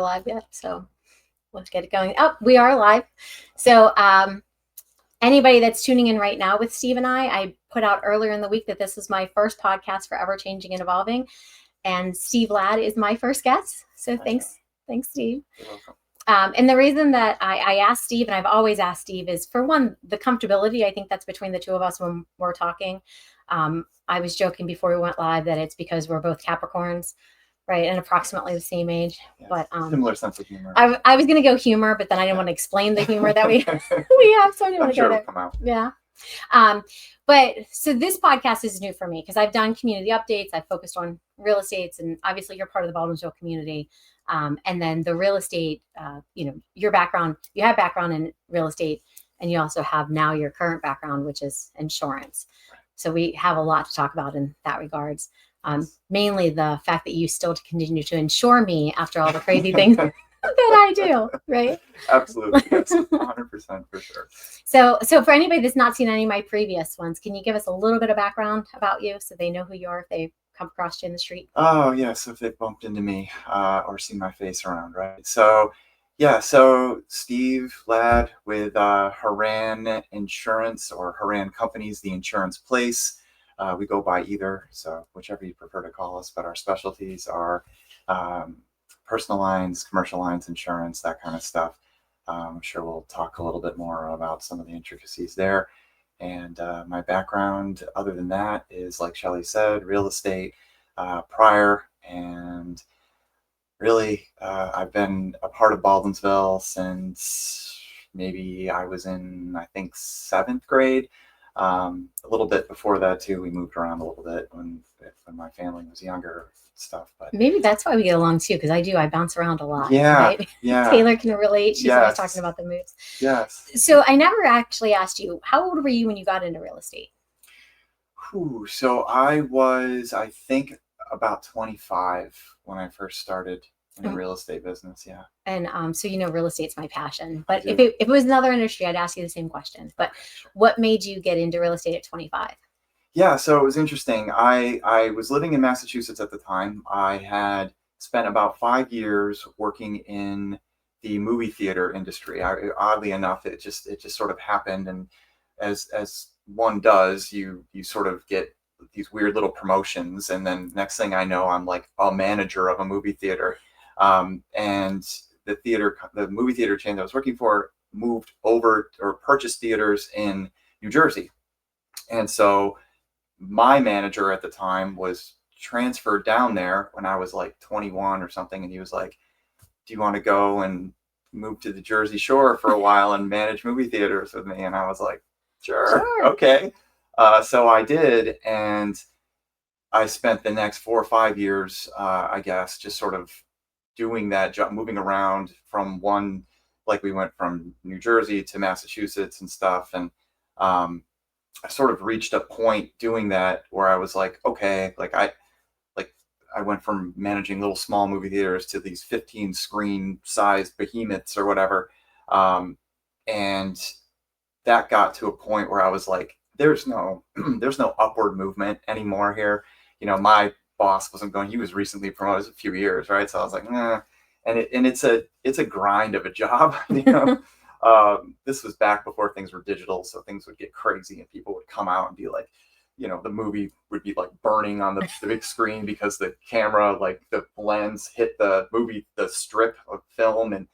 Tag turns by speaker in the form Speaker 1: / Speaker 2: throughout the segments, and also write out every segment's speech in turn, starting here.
Speaker 1: live yet, so let's get it going. Oh, we are live. So anybody that's tuning in right now with Steve and I put out earlier in the week that this was my first podcast for Ever Changing and Evolving, and Steve Ladd is my first guest. So thanks, Steve.
Speaker 2: You're welcome.
Speaker 1: And the reason that I asked Steve, and I've always asked Steve, is for one, the comfortability. I think that's between the two of us when we're talking. I was joking before we went live that it's because we're both Capricorns, right, and approximately the same age.
Speaker 2: Yes.
Speaker 1: But
Speaker 2: similar sense of humor.
Speaker 1: I was going to go humor, but then I didn't want to explain the humor that we have, so I didn't want to go there.
Speaker 2: Come out.
Speaker 1: Yeah. But so this podcast is new for me because I've done community updates. I've focused on real estates, and obviously you're part of the Baldwinsville community. And then the real estate, your background, you have background in real estate, and you also have now your current background, which is insurance. So we have a lot to talk about in that regards. Mainly the fact that you still continue to insure me after all the crazy things that I do, right?
Speaker 2: Absolutely, yes, 100% for sure.
Speaker 1: So for anybody that's not seen any of my previous ones, can you give us a little bit of background about you so they know who you are if they come across you in the street?
Speaker 2: Oh, yeah, so if they've bumped into me or seen my face around, right? So, yeah, so Steve Ladd with Haran Insurance, or Haran Companies, the insurance place. We go by either, so whichever you prefer to call us, but our specialties are personal lines, commercial lines, insurance, that kind of stuff. I'm sure we'll talk a little bit more about some of the intricacies there. And my background, other than that, is, like Shelley said, real estate prior. And really, I've been a part of Baldwinsville since maybe I was in, I think, 7th grade. A little bit before that too. We moved around a little bit when my family was younger, stuff. But
Speaker 1: maybe that's why we get along too, because I bounce around a lot.
Speaker 2: Yeah,
Speaker 1: right?
Speaker 2: yeah.
Speaker 1: Taylor can relate. She's always
Speaker 2: Yes.
Speaker 1: talking about the moves.
Speaker 2: Yes.
Speaker 1: So I never actually asked you, how old were you when you got into real estate?
Speaker 2: So I was, I think, about 25 when I first started in the real estate business. Yeah.
Speaker 1: And so real estate's my passion. But
Speaker 2: I
Speaker 1: if
Speaker 2: do.
Speaker 1: it was another industry, I'd ask you the same question. But what made you get into real estate at 25?
Speaker 2: Yeah, so it was interesting. I was living in Massachusetts at the time. I had spent about 5 years working in the movie theater industry. Oddly enough, it just sort of happened, and as one does, you sort of get these weird little promotions, and then next thing I know, I'm like a manager of a movie theater. And the movie theater chain that I was working for moved over or purchased theaters in New Jersey, and so my manager at the time was transferred down there when I was like 21 or something, and he was like, "Do you want to go and move to the Jersey Shore for a while and manage movie theaters with me?" And I was like, sure. Okay. So I did, and I spent the next 4 or 5 years, I guess, just sort of doing that job, moving around from one, like we went from New Jersey to Massachusetts and stuff, and I sort of reached a point doing that where I was like, okay, I went from managing little small movie theaters to these 15 screen sized behemoths or whatever. And that got to a point where I was like, there's no upward movement anymore here. My boss wasn't going, he was recently promoted a few years, right? So I was like, nah. And it's a grind of a job, This was back before things were digital, so things would get crazy and people would come out and be like, the movie would be like burning on the big screen because the camera, like the lens hit the strip of film, and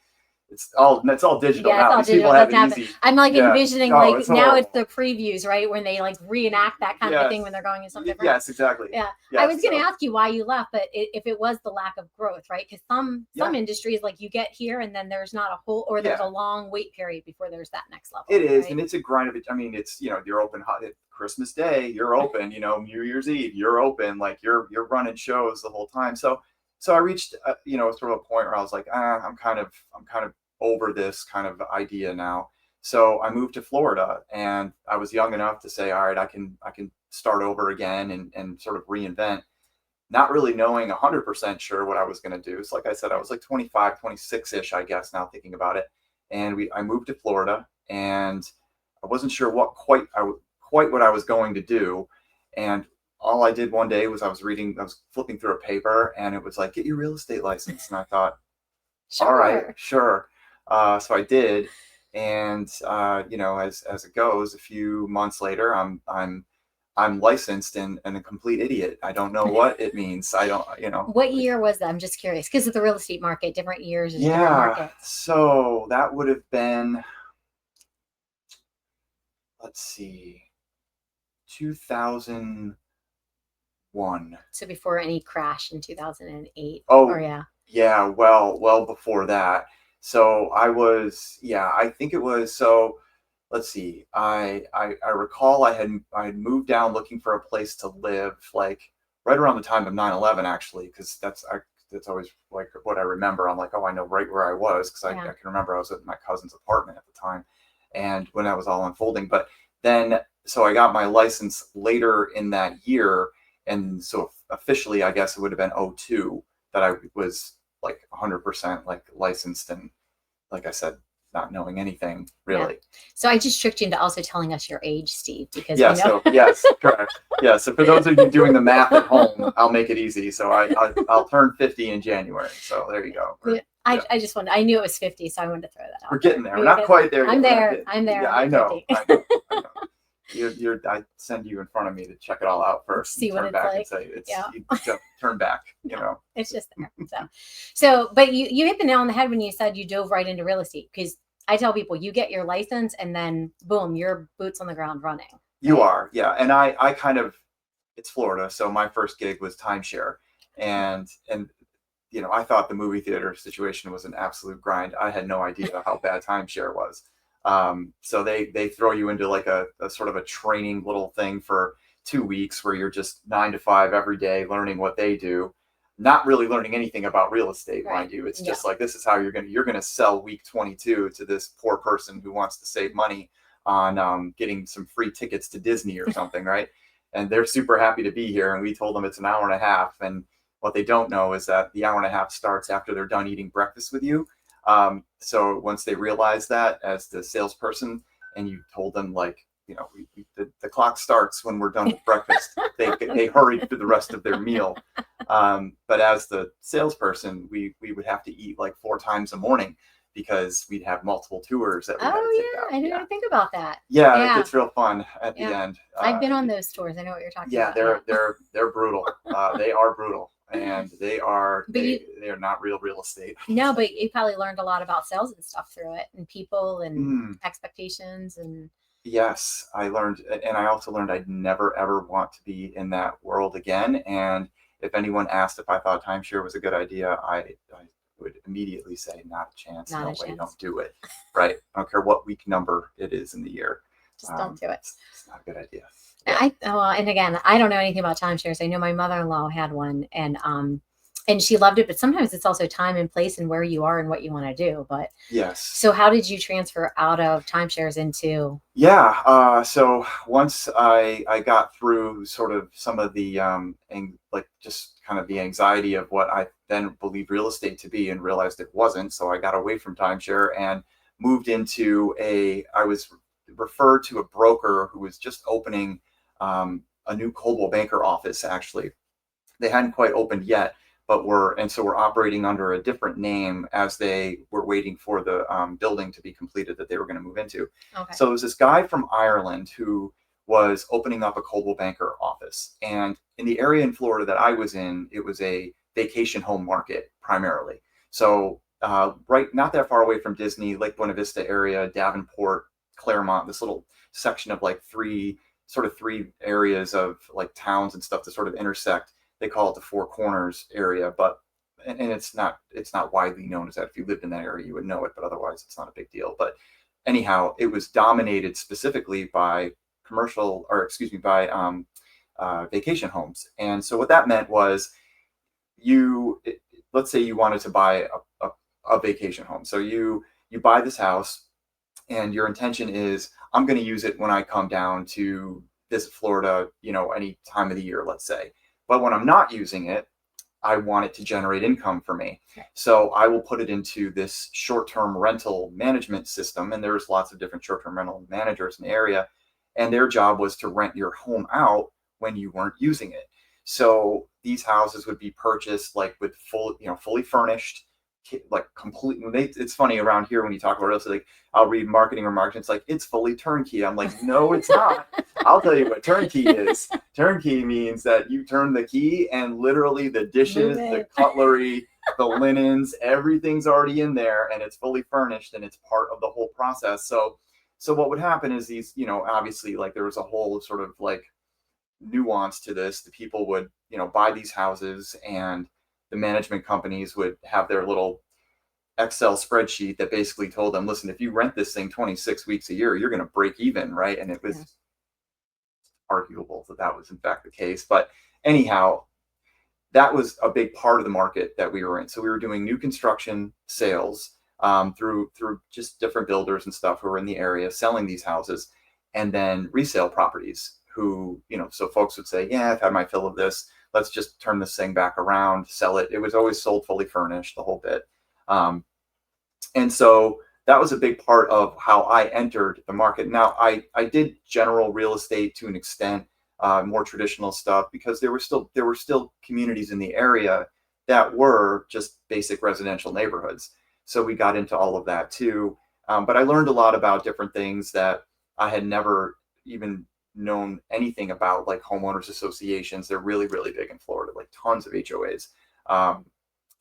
Speaker 2: it's all digital now.
Speaker 1: It's all digital.
Speaker 2: Have it easy.
Speaker 1: I'm envisioning now it's
Speaker 2: horrible.
Speaker 1: the previews, right? When they reenact that kind of thing when they're going in something different.
Speaker 2: Yes, exactly.
Speaker 1: Yeah.
Speaker 2: Yes,
Speaker 1: I was going to ask you why you left, but if it was the lack of growth, right? Because some industries, like, you get here and then there's not a whole, or there's a long wait period before there's that next level.
Speaker 2: It is,
Speaker 1: right?
Speaker 2: and it's a grind of it. I mean, it's, you're open Christmas Day, you're open, New Year's Eve, you're open, like you're running shows the whole time. So I reached, sort of a point where I was like, I'm kind of over this kind of idea now. So I moved to Florida, and I was young enough to say, all right, I can start over again and sort of reinvent, not really knowing 100% sure what I was going to do. So like I said, I was like 25, 26-ish, I guess, now thinking about it. And I moved to Florida, and I wasn't sure quite what I was going to do. And all I did one day was I was flipping through a paper, and it was like, get your real estate license. And I thought, all right,
Speaker 1: Sure.
Speaker 2: sure. So I did, and as it goes, a few months later, I'm licensed and a complete idiot. I don't know what it means. I don't,
Speaker 1: What year was that? I'm just curious because of the real estate market, different years, there's different
Speaker 2: Yeah.
Speaker 1: markets.
Speaker 2: So that would have been, let's see, 2001.
Speaker 1: So before any crash in 2008. Or
Speaker 2: Oh,
Speaker 1: yeah.
Speaker 2: yeah, well before that. So I think it was, so let's see. I recall I had moved down looking for a place to live, like right around the time of 9/11, actually, because that's always like what I remember. I'm like, oh, I know right where I was, because I
Speaker 1: Yeah.
Speaker 2: can remember I was at my cousin's apartment at the time, and when that was all unfolding. But then, so I got my license later in that year, and so officially, I guess it would have been '02 that I was like 100% like licensed, and like I said, not knowing anything
Speaker 1: Yeah.
Speaker 2: really.
Speaker 1: So I just tricked you into also telling us your age, Steve, because
Speaker 2: Yeah,
Speaker 1: we know.
Speaker 2: so yes, correct. Yeah, so for those of you doing the math at home, I'll make it easy. So I'll turn 50 in January. So there you go.
Speaker 1: Yeah, I just wanted, I knew it was 50, so I wanted to throw that out
Speaker 2: We're
Speaker 1: there.
Speaker 2: getting there.
Speaker 1: But
Speaker 2: We're
Speaker 1: you're
Speaker 2: not
Speaker 1: good.
Speaker 2: quite there yet.
Speaker 1: I'm
Speaker 2: We're not
Speaker 1: there.
Speaker 2: getting-
Speaker 1: I'm there.
Speaker 2: Yeah,
Speaker 1: I'm
Speaker 2: I know.
Speaker 1: 50.
Speaker 2: I know. I send you in front of me to check it all out first,
Speaker 1: See
Speaker 2: and
Speaker 1: what
Speaker 2: turn
Speaker 1: it's
Speaker 2: back
Speaker 1: like.
Speaker 2: and say
Speaker 1: Yeah.
Speaker 2: you just turn back.
Speaker 1: It's just there. So, but you hit the nail on the head when you said you dove right into real estate, because I tell people you get your license and then boom, you're boots on the ground running.
Speaker 2: You are, yeah. And I kind of, it's Florida, so my first gig was timeshare, and I thought the movie theater situation was an absolute grind. I had no idea how bad timeshare was. So they throw you into like a sort of a training little thing for 2 weeks where you're just 9 to 5 every day learning what they do, not really learning anything about real estate,
Speaker 1: Right.
Speaker 2: mind you. It's
Speaker 1: Yeah.
Speaker 2: just like, this is how you're gonna sell week 22 to this poor person who wants to save money on getting some free tickets to Disney or something, right? And they're super happy to be here. And we told them it's an hour and a half. And what they don't know is that the hour and a half starts after they're done eating breakfast with you. So once they realize that as the salesperson, and you told them, like, the clock starts when we're done with breakfast, they hurry through the rest of their meal. But as the salesperson, we would have to eat like 4 times a morning because we'd have multiple tours that we had to take out.
Speaker 1: I didn't even think about that.
Speaker 2: Yeah, it gets real fun at the
Speaker 1: Yeah.
Speaker 2: end.
Speaker 1: I've been on those tours. I know what you're talking
Speaker 2: Yeah,
Speaker 1: about.
Speaker 2: they're brutal. They are brutal, and they are
Speaker 1: But
Speaker 2: they are not real estate.
Speaker 1: No, but you probably learned a lot about sales and stuff through it, and people and expectations and.
Speaker 2: Yes, I learned, and I also learned I'd never ever want to be in that world again. And if anyone asked if I thought timeshare was a good idea, I would immediately say, not a chance.
Speaker 1: Not
Speaker 2: No
Speaker 1: a
Speaker 2: way,
Speaker 1: chance.
Speaker 2: don't do it. Right? I don't care what week number it is in the year.
Speaker 1: Just don't do it.
Speaker 2: It's not a good idea.
Speaker 1: Yeah. And again, I don't know anything about timeshares. I know my mother-in-law had one, and she loved it, but sometimes it's also time and place and where you are and what you want to do. But
Speaker 2: yes.
Speaker 1: So how did you transfer out of timeshares into?
Speaker 2: Yeah. So once I got through sort of some of the like just kind of the anxiety of what I then believed real estate to be, and realized it wasn't, so I got away from timeshare and moved into I was referred to a broker who was just opening a new Coldwell Banker office. Actually, they hadn't quite opened yet, but we're operating under a different name as they were waiting for the building to be completed that they were going to move into.
Speaker 1: Okay.
Speaker 2: So it was this guy from Ireland who was opening up a Coldwell Banker office, and in the area in Florida that I was in, it was a vacation home market primarily. So right, not that far away from Disney, Lake Buena Vista area, Davenport, Claremont, this little section of like three areas of like towns and stuff that sort of intersect. They call it the Four Corners area, but and it's not widely known as that. If you lived in that area, you would know it, but otherwise it's not a big deal. But anyhow, it was dominated specifically by vacation homes. And so what that meant was, let's say you wanted to buy a vacation home. So you buy this house, and your intention is, I'm going to use it when I come down to visit Florida, any time of the year, let's say. But when I'm not using it, I want it to generate income for me.
Speaker 1: Okay.
Speaker 2: So I will put it into this short-term rental management system. And there's lots of different short-term rental managers in the area. And their job was to rent your home out when you weren't using it. So these houses would be purchased like with fully furnished, like completely. It's funny around here when you talk about real estate, like I'll read marketing or marketing. It's like, it's fully turnkey. I'm like, no, it's not. I'll tell you what turnkey is. Turnkey means that you turn the key and literally the dishes, the cutlery, the linens, everything's already in there and it's fully furnished and it's part of the whole process. So what would happen is these, obviously like there was a whole sort of like nuance to this. The people would, buy these houses and the management companies would have their little Excel spreadsheet that basically told them, listen, if you rent this thing 26 weeks a year, you're going to break even, right? And it was arguable that was in fact the case. But anyhow, that was a big part of the market that we were in. So we were doing new construction sales through just different builders and stuff who were in the area selling these houses, and then resale properties who, so folks would say, yeah, I've had my fill of this. Let's just turn this thing back around, sell it. It was always sold fully furnished, the whole bit. And so that was a big part of how I entered the market. Now, I did general real estate to an extent, more traditional stuff, because there were still communities in the area that were just basic residential neighborhoods. So we got into all of that too. But I learned a lot about different things that I had never even known anything about, like homeowners associations. They're really, really big in Florida, like tons of HOAs.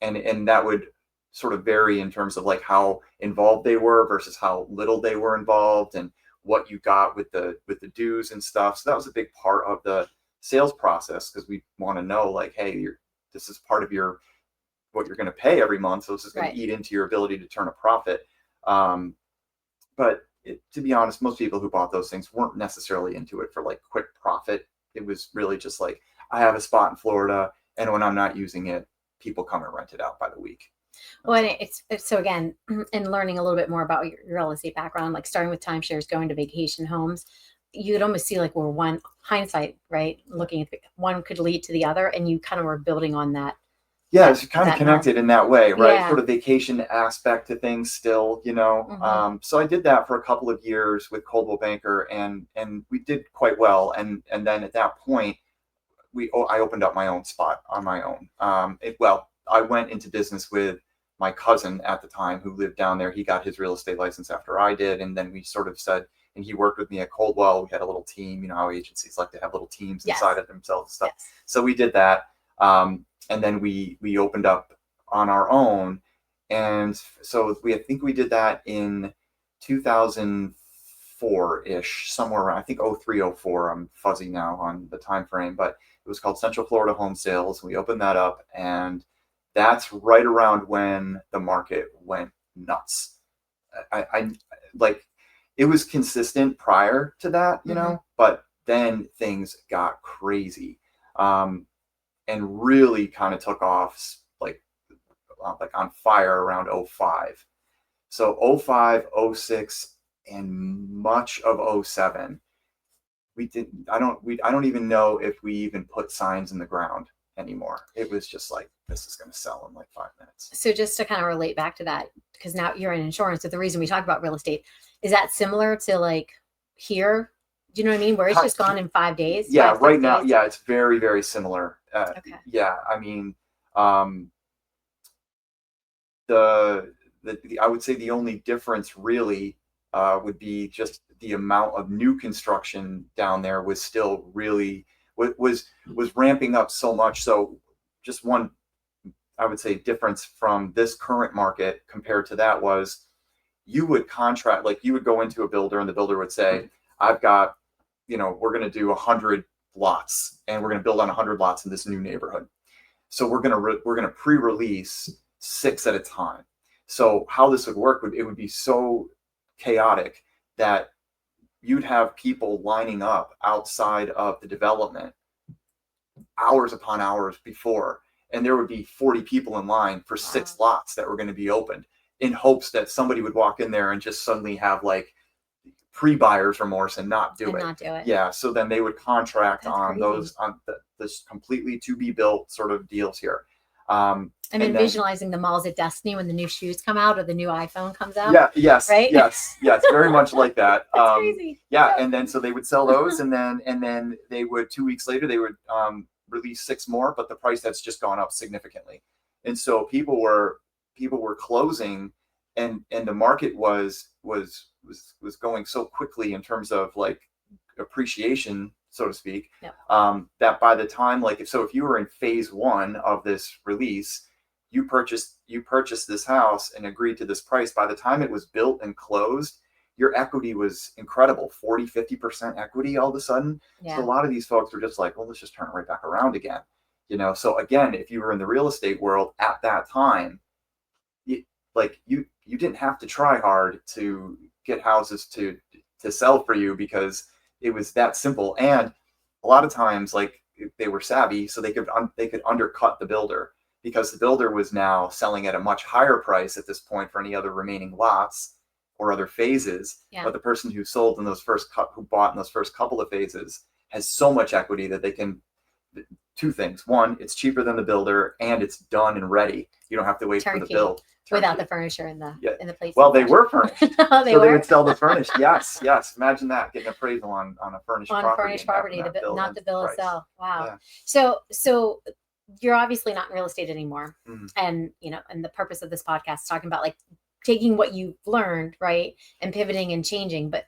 Speaker 2: And that would sort of vary in terms of like how involved they were versus how little they were involved, and what you got with the dues and stuff. So that was a big part of the sales process, because we want to know like, hey, this is part of what you're going to pay every month. So this is going to eat into your ability to turn a profit. But to be honest, most people who bought those things weren't necessarily into it for like quick profit. It was really just like, I have a spot in Florida, and when I'm not using it, people come and rent it out by the week.
Speaker 1: Well, and it's so again, in learning a little bit more about your real estate background, like starting with timeshares, going to vacation homes, you'd almost see like where one hindsight, right? Looking at one could lead to the other, and you kind of were building on that.
Speaker 2: Yeah, it's kind of connected in that way, right?
Speaker 1: Yeah.
Speaker 2: Sort of vacation aspect to things still, So I did that for a couple of years with Coldwell Banker, and we did quite well. And then at that point, I opened up my own spot on my own. I went into business with my cousin at the time who lived down there. He got his real estate license after I did, and then we sort of said, and he worked with me at Coldwell. We had a little team. You know how agencies like to have little teams inside of themselves and stuff. Yes. So we did that. And then we opened up on our own. And so I think we did that in 2004-ish, somewhere around, I think 03, 04. I'm fuzzy now on the time frame, but it was called Central Florida Home Sales. We opened that up, and that's right around when the market went nuts. I like, it was consistent prior to that, but then things got crazy. And really kind of took off like on fire around 05. So 05, 06, and much of 07, I don't even know if we even put signs in the ground anymore. It was just like, this is going to sell in like 5 minutes.
Speaker 1: So just to kind of relate back to that, because now you're in insurance, but the reason we talk about real estate, is that similar to like here? Do you know what I mean? Where it's just gone in 5 days?
Speaker 2: Yeah, right now. Yeah, it's very, very similar.
Speaker 1: Okay.
Speaker 2: Yeah, I mean, I would say the only difference really would be just the amount of new construction down there was still really was ramping up so much. So just one, I would say, difference from this current market compared to that was, you would contract, like you would go into a builder and the builder would say, I've got, we're going to do 100 lots, and we're going to build on 100 lots in this new neighborhood. So we're going to pre-release 6 at a time. So how this would work it would be so chaotic that you'd have people lining up outside of the development hours upon hours before, and there would be 40 people in line for 6 lots that were going to be opened, in hopes that somebody would walk in there and just suddenly have like pre-buyer's remorse and not do it. Yeah. So then they would contract on those, on this completely to be built sort of deals here.
Speaker 1: I'm visualizing the malls at Destiny when the new shoes come out or the new iPhone comes out.
Speaker 2: Yeah. Yes. Right. Yes. Very much like that.
Speaker 1: That's crazy.
Speaker 2: Yeah. And then so they would sell those, and then they would 2 weeks later they would release 6 more, but the price has just gone up significantly. And so people were people were closing, and the market was going so quickly in terms of like appreciation, so to speak,
Speaker 1: Yep.
Speaker 2: that by the time, like, if you were in phase one of this release, you purchased this house and agreed to this price. By the time it was built and closed, your equity was incredible, 40-50% equity all of a sudden.
Speaker 1: Yeah.
Speaker 2: So a lot of these folks were just like, well, let's just turn it right back around again. So again, if you were in the real estate world at that time, you didn't have to try hard to get houses to sell for you, because it was that simple. And a lot of times, like, they were savvy, so they could undercut the builder, because the builder was now selling at a much higher price at this point for any other remaining lots or other phases.
Speaker 1: Yeah.
Speaker 2: But the person who sold in those who bought in those first couple of phases has so much equity that they can. Two things: one, it's cheaper than the builder, and it's done and ready. You don't have to wait for the build.
Speaker 1: Without the furniture in the place.
Speaker 2: Well, they were furnished.
Speaker 1: They
Speaker 2: would sell the furnished. Yes. Imagine that, getting appraisal on a furnished property.
Speaker 1: Not the bill itself. Wow.
Speaker 2: Yeah.
Speaker 1: So you're obviously not in real estate anymore.
Speaker 2: Mm-hmm.
Speaker 1: And and the purpose of this podcast is talking about like taking what you've learned, right, and pivoting and changing. But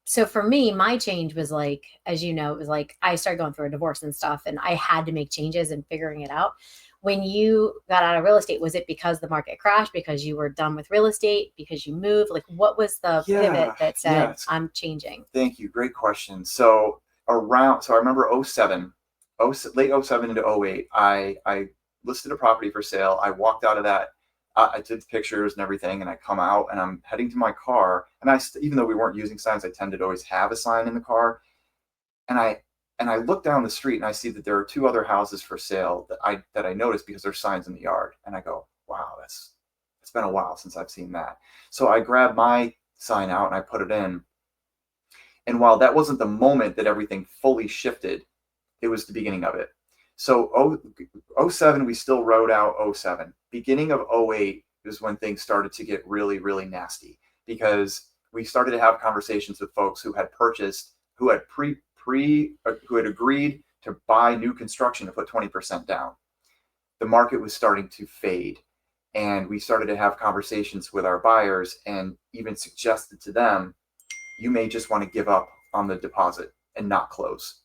Speaker 1: so for me, my change was like, as you know, it was like I started going through a divorce and stuff, and I had to make changes and figuring it out. When you got out of real estate, was it because the market crashed, because you were done with real estate, because you moved? Like, what was the pivot that said, I'm changing?
Speaker 2: Thank you. Great question. So I remember late 07 into 08, I listed a property for sale. I walked out of that. I did pictures and everything, and I come out and I'm heading to my car. And even though we weren't using signs, I tended to always have a sign in the car. And I look down the street and I see that there are two other houses for sale that I noticed, because there's signs in the yard. And I go, wow, it's been a while since I've seen that. So I grabbed my sign out and I put it in. And while that wasn't the moment that everything fully shifted, it was the beginning of it. So 07, we still rode out 07. Beginning of 08 is when things started to get really, really nasty, because we started to have conversations with folks who had purchased, who had who had agreed to buy new construction to put 20% down. The market was starting to fade, and we started to have conversations with our buyers and even suggested to them, you may just want to give up on the deposit and not close.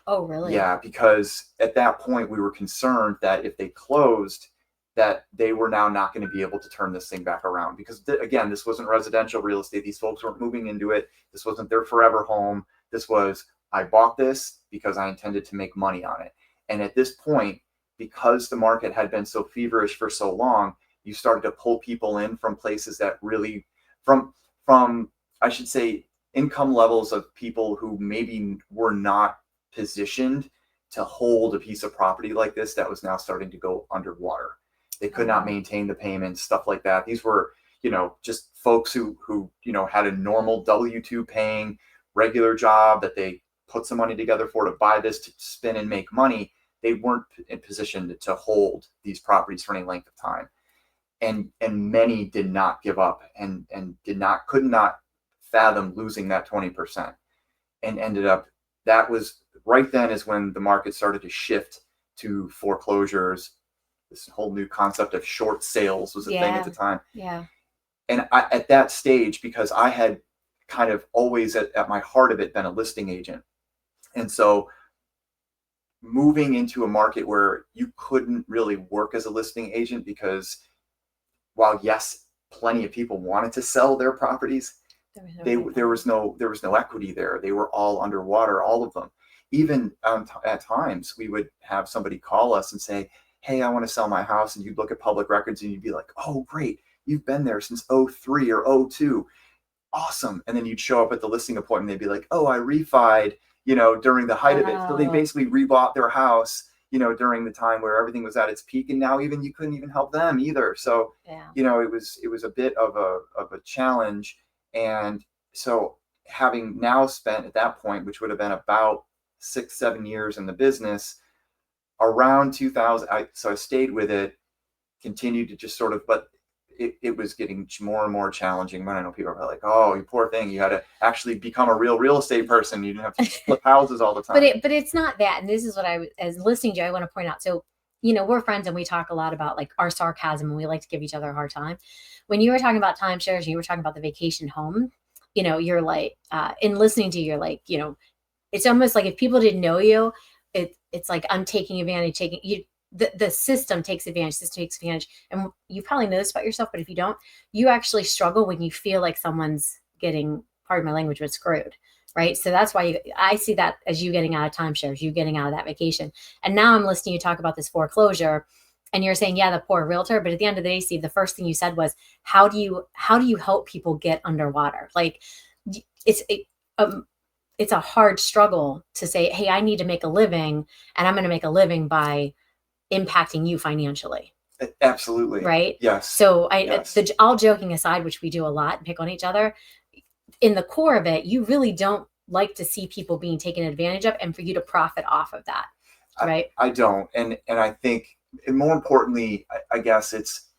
Speaker 1: Oh, really?
Speaker 2: Yeah, because at that point we were concerned that if they closed, that they were now not going to be able to turn this thing back around. Because again, this wasn't residential real estate. These folks weren't moving into it. This wasn't their forever home. This was, I bought this because I intended to make money on it. And at this point, because the market had been so feverish for so long, you started to pull people in from places that really, from I should say, income levels of people who maybe were not positioned to hold a piece of property like this that was now starting to go underwater. They could not maintain the payments, stuff like that. These were, just folks who had a normal W-2 paying regular job that they put some money together for to buy this, to spin and make money. They weren't in position to hold these properties for any length of time. And many did not give up and could not fathom losing that 20%, and ended up, that was right then is when the market started to shift to foreclosures. This whole new concept of short sales was a thing at the time.
Speaker 1: Yeah.
Speaker 2: And at that stage, because I had kind of always at my heart of it been a listing agent. And so moving into a market where you couldn't really work as a listing agent, because while yes, plenty of people wanted to sell their properties, there was no equity there. They were all underwater, all of them. Even at times we would have somebody call us and say, hey, I want to sell my house. And you'd look at public records and you'd be like, oh, great. You've been there since 03 or 02. Awesome. And then you'd show up at the listing appointment. They'd be like, oh, I refied, during the height of it. So they basically rebought their house, during the time where everything was at its peak. And now even you couldn't even help them either. So, it was a bit of a challenge. And so having now spent at that point, which would have been about 6-7 years in the business, around 2000, I stayed with it, continued to just sort of, but it was getting more and more challenging. When I know people are like, oh, you poor thing, you had to actually become a real estate person. You didn't have to flip houses all the time.
Speaker 1: But it's not that. And this is what as listening to you, I want to point out. So we're friends and we talk a lot about like our sarcasm and we like to give each other a hard time. When you were talking about timeshares and you were talking about the vacation home, you're like, in listening to you, you're like, it's almost like if people didn't know you, it's like I'm taking advantage, taking you. The system takes advantage. System takes advantage, and you probably know this about yourself. But if you don't, you actually struggle when you feel like someone's getting, pardon my language, but screwed, right? So that's why I see that as you getting out of timeshares, you getting out of that vacation. And now I'm listening to you talk about this foreclosure, and you're saying, yeah, the poor realtor. But at the end of the day, Steve, the first thing you said was, how do you help people get underwater? Like it's a, um, it's a hard struggle to say, hey, I need to make a living, and I'm going to make a living by impacting you financially.
Speaker 2: Absolutely.
Speaker 1: Right.
Speaker 2: Yes.
Speaker 1: So
Speaker 2: Yes.
Speaker 1: all joking aside, which we do a lot and pick on each other, in the core of it, you really don't like to see people being taken advantage of and for you to profit off of that. Right.
Speaker 2: I don't. And I think, and more importantly, I guess it's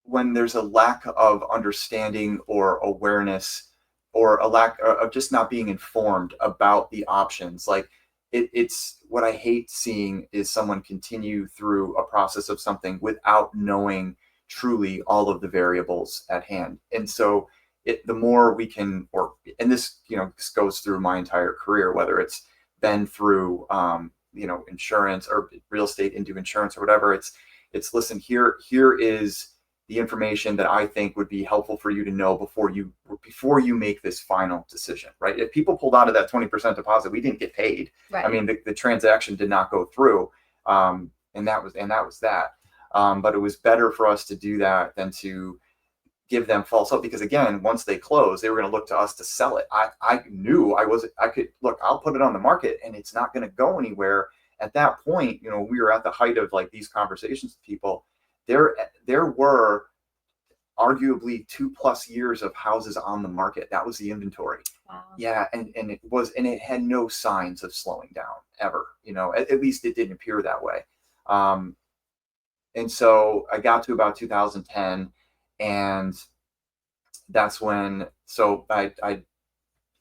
Speaker 2: when there's a lack of understanding or awareness, or a lack of just not being informed about the options. Like it's what I hate seeing is someone continue through a process of something without knowing truly all of the variables at hand. And so the more we can, and this, this goes through my entire career, whether it's been through, insurance or real estate into insurance or whatever, it's listen, here is the information that I think would be helpful for you to know before you make this final decision, right? If people pulled out of that 20% deposit, we didn't get paid.
Speaker 1: Right.
Speaker 2: I mean, the transaction did not go through, and that was that. But it was better for us to do that than to give them false hope, because again, once they close, they were going to look to us to sell it. I knew I could look. I'll put it on the market, and it's not going to go anywhere. At that point, we were at the height of like these conversations with people. There were arguably 2+ years of houses on the market. That was the inventory.
Speaker 1: Wow.
Speaker 2: Yeah. And it had no signs of slowing down ever, at least it didn't appear that way. And so I got to about 2010, and that's when, so I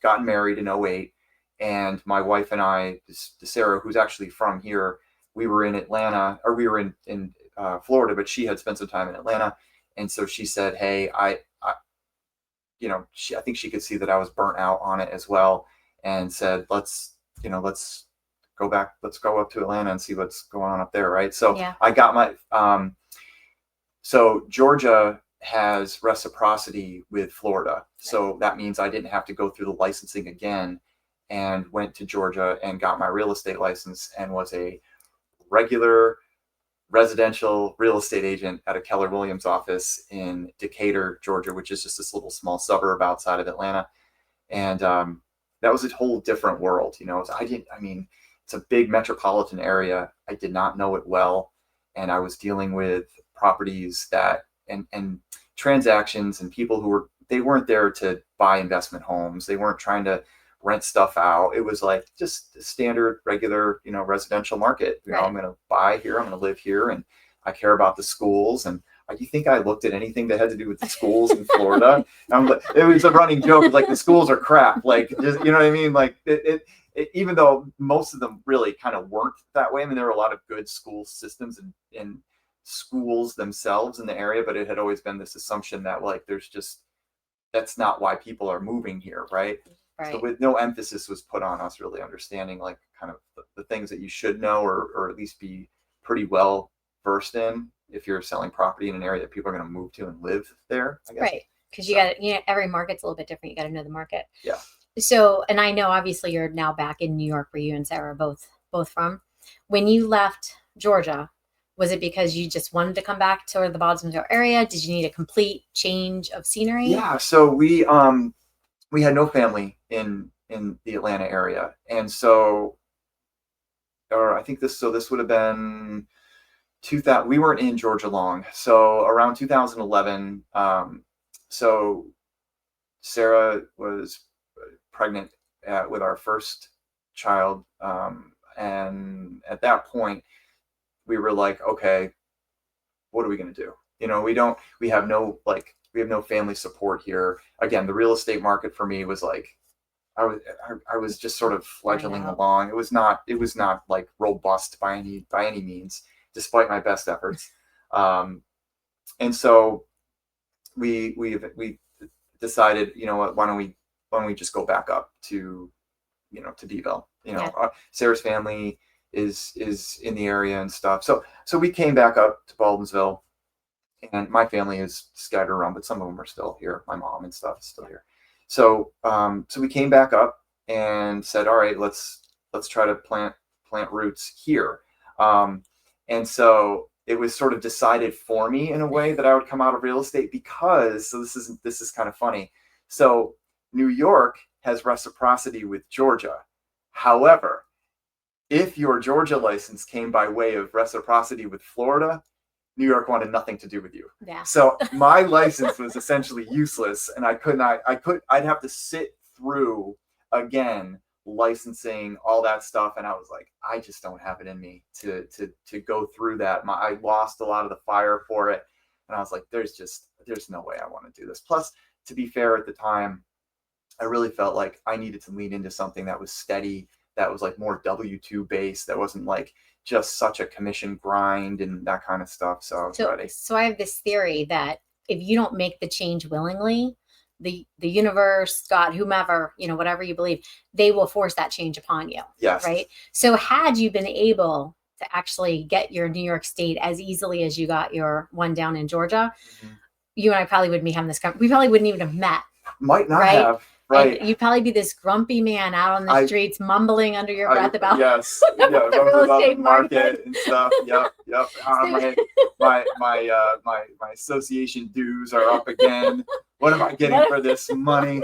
Speaker 2: got married in 08, and my wife and I, Sarah, who's actually from here, we were in Atlanta, or we were in Florida, but she had spent some time in Atlanta. And so she said, hey, I think she could see that I was burnt out on it as well, and said, let's go back, let's go up to Atlanta and see what's going on up there. Right. So yeah. I got my, so Georgia has reciprocity with Florida. So that means I didn't have to go through the licensing again, and went to Georgia and got my real estate license, and was a regular residential real estate agent at a Keller Williams office in Decatur, Georgia, which is just this little small suburb outside of Atlanta. And that was a whole different world. It's a big metropolitan area. I did not know it well. And I was dealing with properties that, and transactions, and people they weren't there to buy investment homes. They weren't trying to rent stuff out. It was like just a standard, regular, residential market. Right. I'm going to buy here, I'm going to live here, and I care about the schools. And you think I looked at anything that had to do with the schools in Florida? It was a running joke. Like, the schools are crap. Like, just, you know what I mean? Like it, even though most of them really kind of weren't that way. I mean, there were a lot of good school systems and schools themselves in the area, but it had always been this assumption that like, that's not why people are moving here. Right. Right. So with no emphasis was put on us really understanding like kind of the things that you should know, or at least be pretty well versed in if you're selling property in an area that people are going to move to and live there, I guess. Right.
Speaker 1: Because you got every market's a little bit different. You got to know the market.
Speaker 2: Yeah.
Speaker 1: So, and I know obviously you're now back in New York, where you and Sarah are both from. When you left Georgia, was it because you just wanted to come back to the Bostonville area? Did you need a complete change of scenery?
Speaker 2: Yeah. So we had no family in the Atlanta area. And so, or I think this would have been 2000, we weren't in Georgia long. So around 2011, so Sarah was pregnant with our first child. And at that point we were like, okay, what are we going to do? We have no family support here. Again, the real estate market for me was like, I was just sort of fledgling along. It was not like robust by any means. despite my best efforts. And so we decided, you know what, why don't we just go back up to, to Beeville. Sarah's family is in the area and stuff. So we came back up to Baldwinsville, and my family is scattered around, but some of them are still here. My mom and stuff is still here. So we came back up and said, all right, let's try to plant roots here. And so it was sort of decided for me in a way that I would come out of real estate because, so this is kind of funny. So New York has reciprocity with Georgia. However, if your Georgia license came by way of reciprocity with Florida, New York wanted nothing to do with you.
Speaker 1: Yeah.
Speaker 2: So my license was essentially useless, and I'd have to sit through again licensing, all that stuff, and I was like, I just don't have it in me to go through that. I lost a lot of the fire for it, and I was like, there's no way I want to do this. Plus, to be fair, at the time, I really felt like I needed to lean into something that was steady, that was like more W-2 based, that wasn't like just such a commission grind and that kind of stuff. So I was ready.
Speaker 1: So I have this theory that if you don't make the change willingly, the universe, God, whomever, whatever you believe, they will force that change upon you.
Speaker 2: Yes.
Speaker 1: Right. So had you been able to actually get your New York State as easily as you got your one down in Georgia, you and I probably wouldn't be having this conversation. We probably wouldn't even have met.
Speaker 2: Might not have. Right.
Speaker 1: And you'd probably be this grumpy man out on the streets, mumbling under your breath about
Speaker 2: the
Speaker 1: real estate market
Speaker 2: and stuff. Yep. My association dues are up again. What am I getting for this money?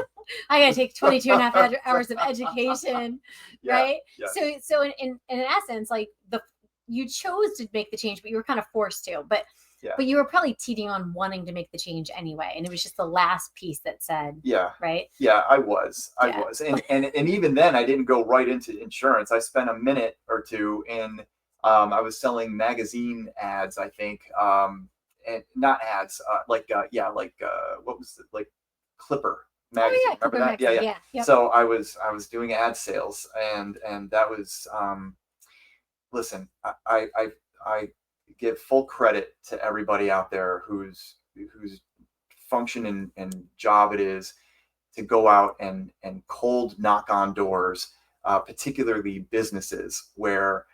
Speaker 1: I gotta take 22 and a half hours of education, right? Yeah. So in essence, like you chose to make the change, but you were kind of forced to. But you were probably teetering on wanting to make the change anyway, and it was just the last piece that said, right?
Speaker 2: Yeah, I was, and even then, I didn't go right into insurance. I spent a minute or two in, I was selling magazine ads, I think, and not ads, what was it, like Clipper magazine?
Speaker 1: Oh, yeah,
Speaker 2: remember that?
Speaker 1: Magazine.
Speaker 2: Yeah.
Speaker 1: Yep.
Speaker 2: So I was doing ad sales, and that was, listen, I give full credit to everybody out there whose function and job it is to go out and cold knock on doors, particularly businesses where,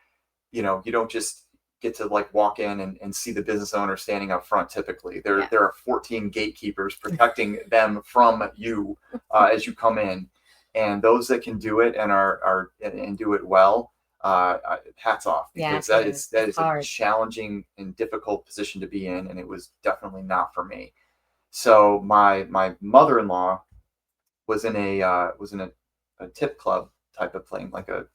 Speaker 2: you don't just get to like walk in and see the business owner standing up front. Typically there are 14 gatekeepers protecting them from you as you come in, and those that can do it and do it well, hats off, because that is a challenging and difficult position to be in, and it was definitely not for me. So my mother-in-law was in a tip club type of thing, like a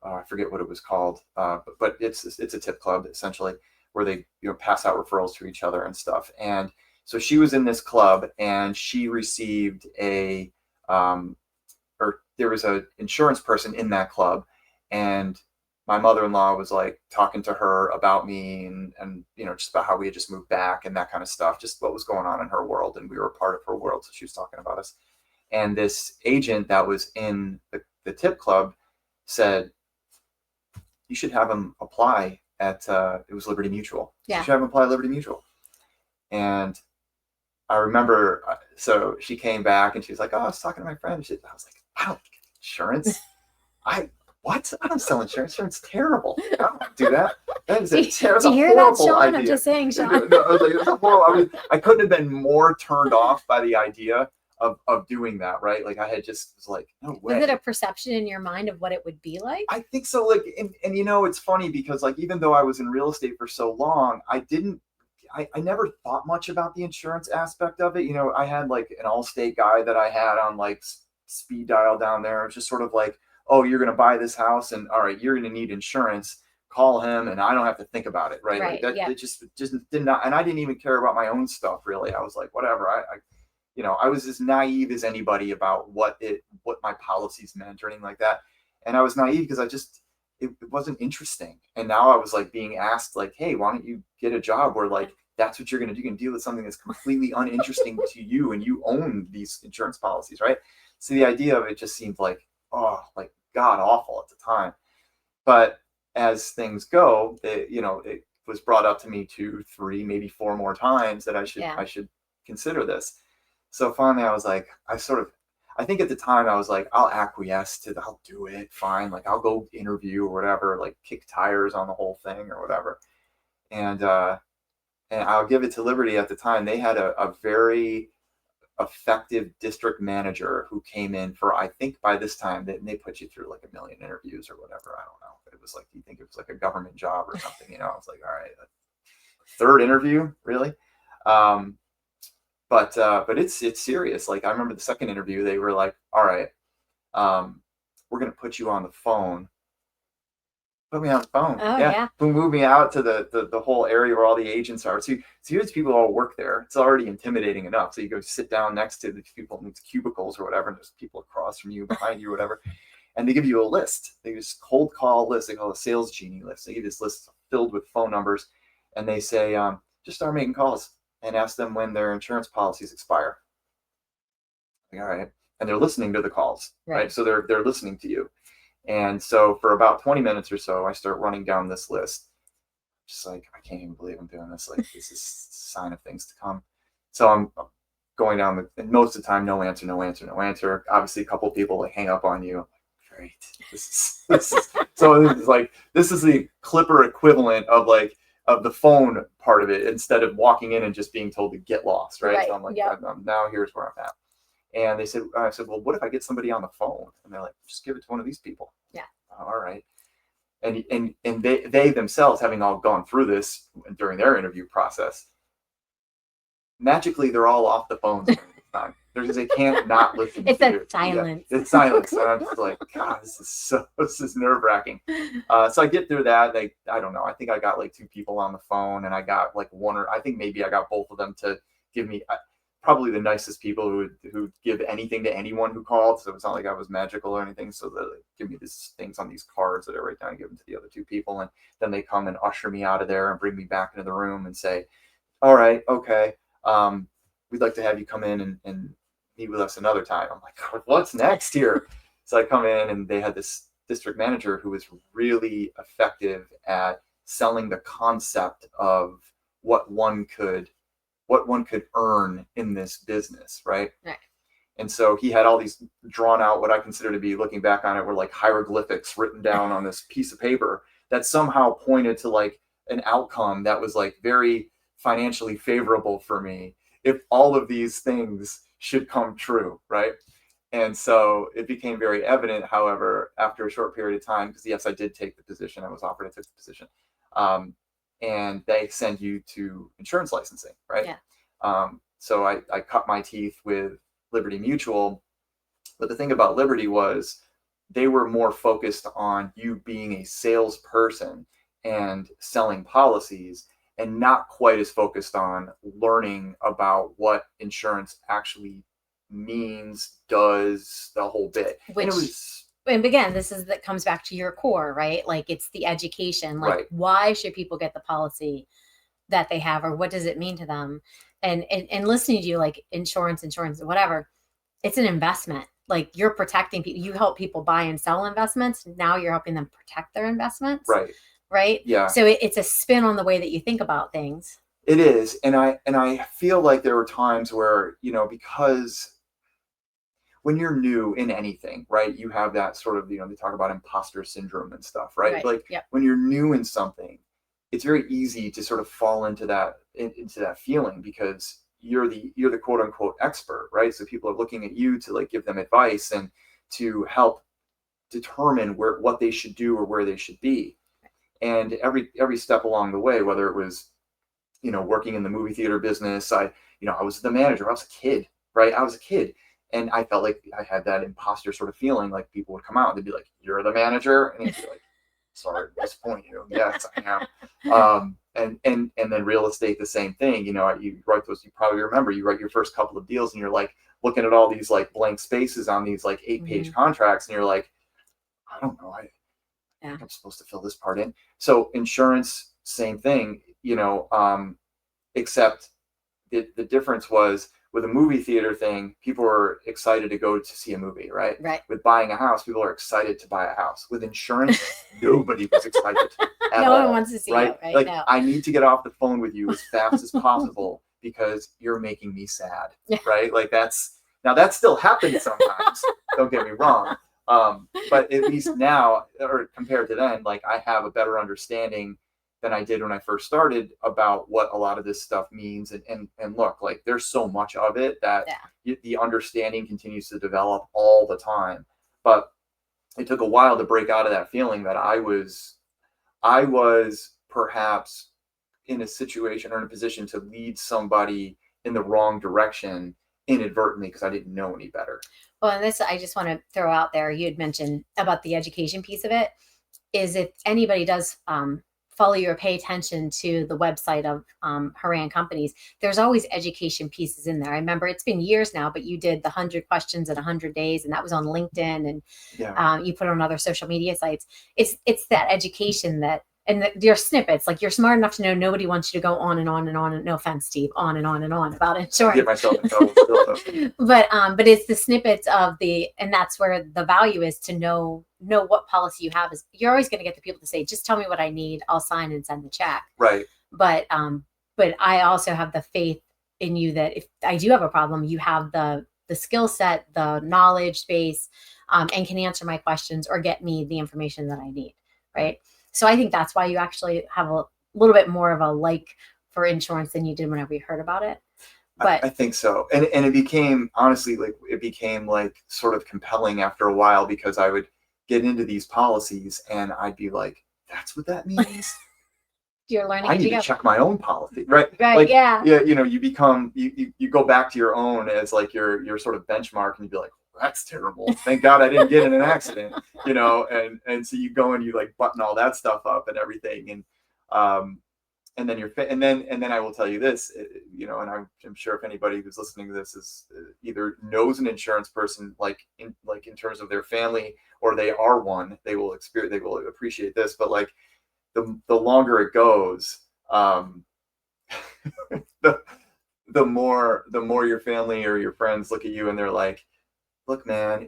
Speaker 2: I forget what it was called, but it's a tip club essentially, where they pass out referrals to each other and stuff. And so she was in this club, and she received there was an insurance person in that club. And my mother-in-law was like talking to her about me and just about how we had just moved back and that kind of stuff, just what was going on in her world. And we were a part of her world. So she was talking about us. And this agent that was in the tip club said, you should have him apply at, it was Liberty Mutual.
Speaker 1: Yeah.
Speaker 2: You should have him apply at Liberty Mutual. And I remember, so she came back and she was like, oh, I was talking to my friend. I was like, I don't get insurance. What? I don't sell insurance. Insurance is terrible. I don't do that. That is a terrible idea.
Speaker 1: Do you hear that, Sean? I'm just saying, Sean.
Speaker 2: I couldn't have been more turned off by the idea of doing that, right? Like I had just was like, no way.
Speaker 1: Was it a perception in your mind of what it would be like?
Speaker 2: I think so. Like, and it's funny because like, even though I was in real estate for so long, I never thought much about the insurance aspect of it. I had like an Allstate guy that I had on like speed dial down there. It was just sort of like, oh, you're going to buy this house and all right, you're going to need insurance. Call him and I don't have to think about it. Right. Like that, it just did not. And I didn't even care about my own stuff really. I was like, whatever. I was as naive as anybody about what my policies meant or anything like that. And I was naive because it wasn't interesting. And now I was like being asked like, hey, why don't you get a job where like, that's what you're going to do. You can deal with something that's completely uninteresting to you and you own these insurance policies. Right. So the idea of it just seemed like, oh, like God awful at the time. But as things go, it was brought up to me 2, 3, maybe 4 more times that I should consider this. So finally I was like, I think at the time I was like, I'll acquiesce to I'll do it, fine. Like I'll go interview or whatever, like kick tires on the whole thing or whatever. And I'll give it to Liberty at the time. They had a very effective district manager who came in for, I think by this time they put you through like 1 million interviews or whatever. I don't know. But it was like, you think it was like a government job or something, I was like, all right, third interview, really? But it's serious. Like I remember the second interview, they were like, all right, we're going to put you on the phone. Put me on the phone.
Speaker 1: Oh, yeah.
Speaker 2: Move me out to the whole area where all the agents are. So here's people all work there. It's already intimidating enough. So you go sit down next to these people in these cubicles or whatever, and there's people across from you, behind you, or whatever. And they give you a list. They just cold call list. They call it a sales genie list. They give this list filled with phone numbers, and they say, just start making calls and ask them when their insurance policies expire. Like, all right. And they're listening to the calls, right? So they're listening to you. And so for about 20 minutes or so, I start running down this list. Just like, I can't even believe I'm doing this. Like, this is a sign of things to come. So I'm going down, and most of the time, no answer. Obviously, a couple of people like hang up on you. Great. This is so this is like, this is the Clipper equivalent of the phone part of it, instead of walking in and just being told to get lost, right? So I'm like, now here's where I'm at. And I said, well, what if I get somebody on the phone? And they're like, just give it to one of these people.
Speaker 1: Yeah.
Speaker 2: All right. And they themselves, having all gone through this during their interview process, magically they're all off the phones during this time. They can't not listen.
Speaker 1: It's a silence.
Speaker 2: Yeah, it's silence. And I'm just like, God, this is nerve wracking. So I get through that. I don't know. I think I got like 2 people on the phone, and I got like one, or I think maybe I got both of them to give me. Probably the nicest people who give anything to anyone who called. So it's not like I was magical or anything. So they give me these things on these cards that I write down and give them to the other 2 people. And then they come and usher me out of there and bring me back into the room and say, all right, okay, we'd like to have you come in and meet with us another time. I'm like, what's next here? So I come in, and they had this district manager who was really effective at selling the concept of what one could earn in this business, right? And so he had all these drawn out, what I consider to be, looking back on it, were like hieroglyphics written down on this piece of paper that somehow pointed to like an outcome that was like very financially favorable for me if all of these things should come true, right? And so it became very evident, however, after a short period of time, because yes, I did take the position. I was offered, I took the position. And they send you to insurance licensing, right?
Speaker 1: Yeah.
Speaker 2: So I cut my teeth with Liberty Mutual. But the thing about Liberty was they were more focused on you being a salesperson and selling policies, and not quite as focused on learning about what insurance actually means, does, the whole bit.
Speaker 1: And again, that comes back to your core, right? Like, it's the education. Like, why should people get the policy that they have, or what does it mean to them? And listening to you, like insurance, whatever, it's an investment. Like, you're protecting people. You help people buy and sell investments. Now you're helping them protect their investments. Right.
Speaker 2: Yeah.
Speaker 1: So it's a spin on the way that you think about things.
Speaker 2: It is. And I feel like there were times where, because when you're new in anything, right, you have that sort of, they talk about imposter syndrome and stuff, right? Like, when you're new in something, it's very easy to sort of fall into that feeling, because you're the quote unquote expert, right? So people are looking at you to like give them advice and to help determine what they should do or where they should be. And every step along the way, whether it was, working in the movie theater business, I was the manager. I was a kid, right? I was a kid. And I felt like I had that imposter sort of feeling, like people would come out and they'd be like, "You're the manager," and he'd be like, "Sorry to disappoint you. Yes, I am." And then real estate, the same thing. You write those. You probably remember. You write your first couple of deals, and you're like looking at all these like blank spaces on these like 8-page contracts, and you're like, "I don't know. I think I'm supposed to fill this part in." So insurance, same thing. Except the difference was, with a movie theater thing, people are excited to go to see a movie, right?
Speaker 1: Right.
Speaker 2: With buying a house, people are excited to buy a house. With insurance, nobody was excited at
Speaker 1: No
Speaker 2: all,
Speaker 1: one wants to see
Speaker 2: right?
Speaker 1: you right
Speaker 2: Like,
Speaker 1: now.
Speaker 2: I need to get off the phone with you as fast as possible because you're making me sad, right? Like now that still happens sometimes. Don't get me wrong. But at least now, or compared to then, like I have a better understanding than I did when I first started about what a lot of this stuff means. And look, like there's so much of it that the understanding continues to develop all the time. But it took a while to break out of that feeling that I was perhaps in a situation or in a position to lead somebody in the wrong direction inadvertently because I didn't know any better.
Speaker 1: Well, and this I just want to throw out there. You had mentioned about the education piece of it. Is if anybody does follow you or pay attention to the website of Haran Companies, there's always education pieces in there. I remember it's been years now, but you did the 100 questions in 100 days, and that was on LinkedIn, and you put it on other social media sites. It's that education that, and your snippets, like you're smart enough to know nobody wants you to go on and on and on, and no offense, Steve, on and on and on about insurance.
Speaker 2: Get myself in trouble still.
Speaker 1: But it's the snippets of and that's where the value is, to know what policy you have. Is you're always going to get the people to say, just tell me what I need, I'll sign and send the check.
Speaker 2: Right.
Speaker 1: But I also have the faith in you that if I do have a problem, you have the skill set, the knowledge base, and can answer my questions or get me the information that I need. Right. So I think that's why you actually have a little bit more of a like for insurance than you did whenever you heard about it. But
Speaker 2: I think so. And it became, honestly, like sort of compelling after a while, because I would get into these policies and I'd be like, that's what that means.
Speaker 1: You're learning.
Speaker 2: I need to check my own policy, right?
Speaker 1: Right.
Speaker 2: Like,
Speaker 1: yeah.
Speaker 2: You go back to your own as like your sort of benchmark, and you'd be like, that's terrible. Thank God I didn't get in an accident, and so you go and you like button all that stuff up and everything. And then I will tell you this, and I'm sure if anybody who's listening to this is either knows an insurance person, like in terms of their family, or they are one, they will appreciate this. But like the longer it goes, the more your family or your friends look at you and they're like, look, man,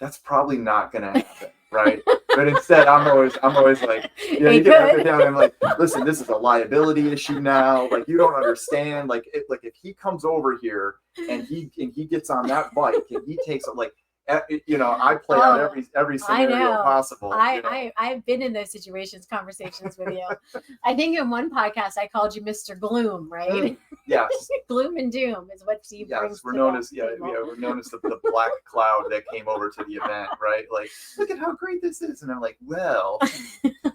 Speaker 2: that's probably not going to happen. Right. But instead, I'm always like, you get down and I'm like, listen, this is a liability issue now. Like, you don't understand. Like if he comes over here and he gets on that bike and he takes it, like, I play out every scenario possible.
Speaker 1: I've been in those conversations with you. I think in one podcast I called you Mr. Gloom, right?
Speaker 2: Yes.
Speaker 1: Gloom and doom is what Steve brings.
Speaker 2: Yes, we're known as the black cloud that came over to the event, right? Like, look at how great this is, and I'm like, well,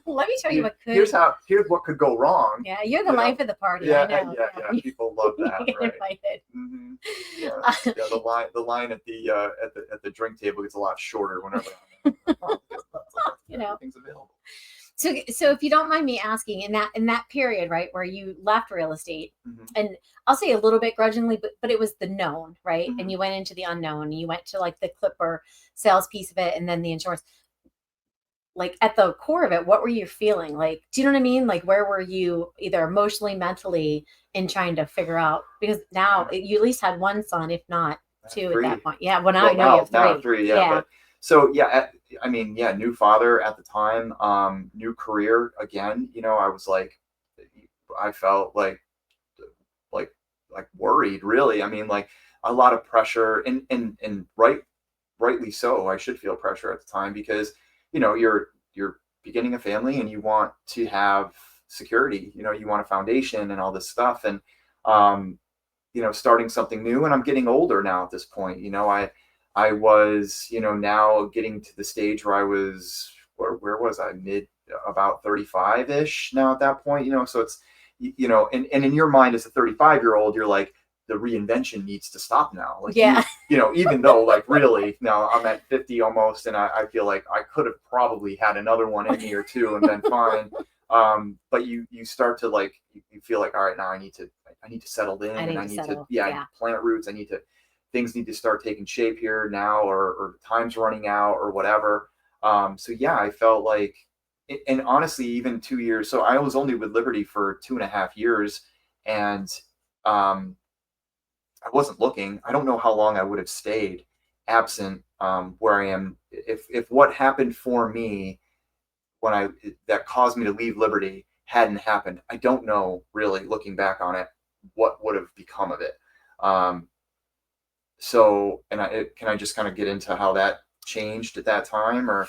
Speaker 1: let me tell you what could.
Speaker 2: Here's what could go wrong.
Speaker 1: Yeah, you're the life of the party.
Speaker 2: Yeah,
Speaker 1: I know.
Speaker 2: Yeah. People love that, right?
Speaker 1: Invited.
Speaker 2: Mm-hmm. Yeah, the line at the drink table gets a lot shorter whenever everything's available.
Speaker 1: So if you don't mind me asking, in that period, right, where you left real estate, and I'll say a little bit grudgingly, but it was the known, right? And you went into the unknown, and you went to like the Clipper sales piece of it, and then the insurance. Like at the core of it, what were you feeling? Like, do you know what I mean? Like, where were you either emotionally, mentally, in trying to figure out? Because now you at least had one son, if not two, at that point. Yeah. Well, now I know you have three.
Speaker 2: Now three. Yeah. But, so new father at the time, new career again. I was like, I felt like worried, really. I mean, like a lot of pressure, and rightly so. I should feel pressure at the time because you're beginning a family and you want to have security. You want a foundation and all this stuff, and starting something new. And I'm getting older now at this point. I was, now getting to the stage where I was, where was I? About 35-ish now at that point, so it's, and in your mind as a 35-year-old, you're like, the reinvention needs to stop now. Like, even though like really now I'm at 50 almost, and I feel like I could have probably had another one in me or two and been fine. But you start to like, you feel like, all right, now I need to settle in, and I need to plant roots. Things need to start taking shape here now, or time's running out or whatever. So yeah, I felt like, and honestly, even 2 years. So I was only with Liberty for 2.5 years, and I wasn't looking. I don't know how long I would have stayed absent where I am. If what happened for me that caused me to leave Liberty hadn't happened, I don't know really, looking back on it, what would have become of it. Can I just kind of get into how that changed at that time, or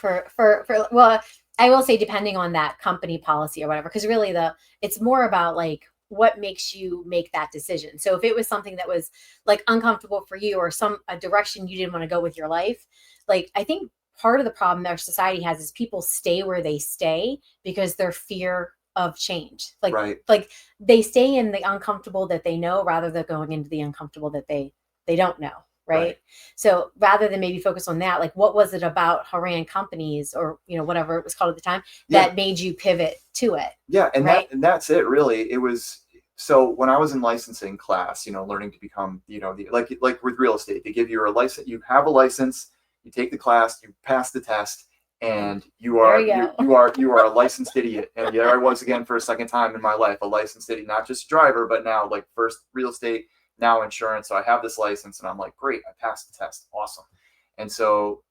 Speaker 1: well, I will say depending on that company policy or whatever, because really it's more about like what makes you make that decision. So if it was something that was like uncomfortable for you or a direction you didn't want to go with your life, like I think part of the problem our society has is people stay where they stay because their fear of change.
Speaker 2: right,
Speaker 1: Like they stay in the uncomfortable that they know rather than going into the uncomfortable that they don't know. Right. So rather than maybe focus on that, like what was it about Haran companies or, whatever it was called at the time that made you pivot to it?
Speaker 2: Yeah. And
Speaker 1: right?
Speaker 2: that's it really. It was, so when I was in licensing class, learning to become, like with real estate, they give you a license, you have a license, you take the class, you pass the test, and you are a licensed idiot. And there I was again for a second time in my life, a licensed idiot, not just driver, but now like first real estate, now insurance. So I have this license and I'm like, great, I passed the test. Awesome. And so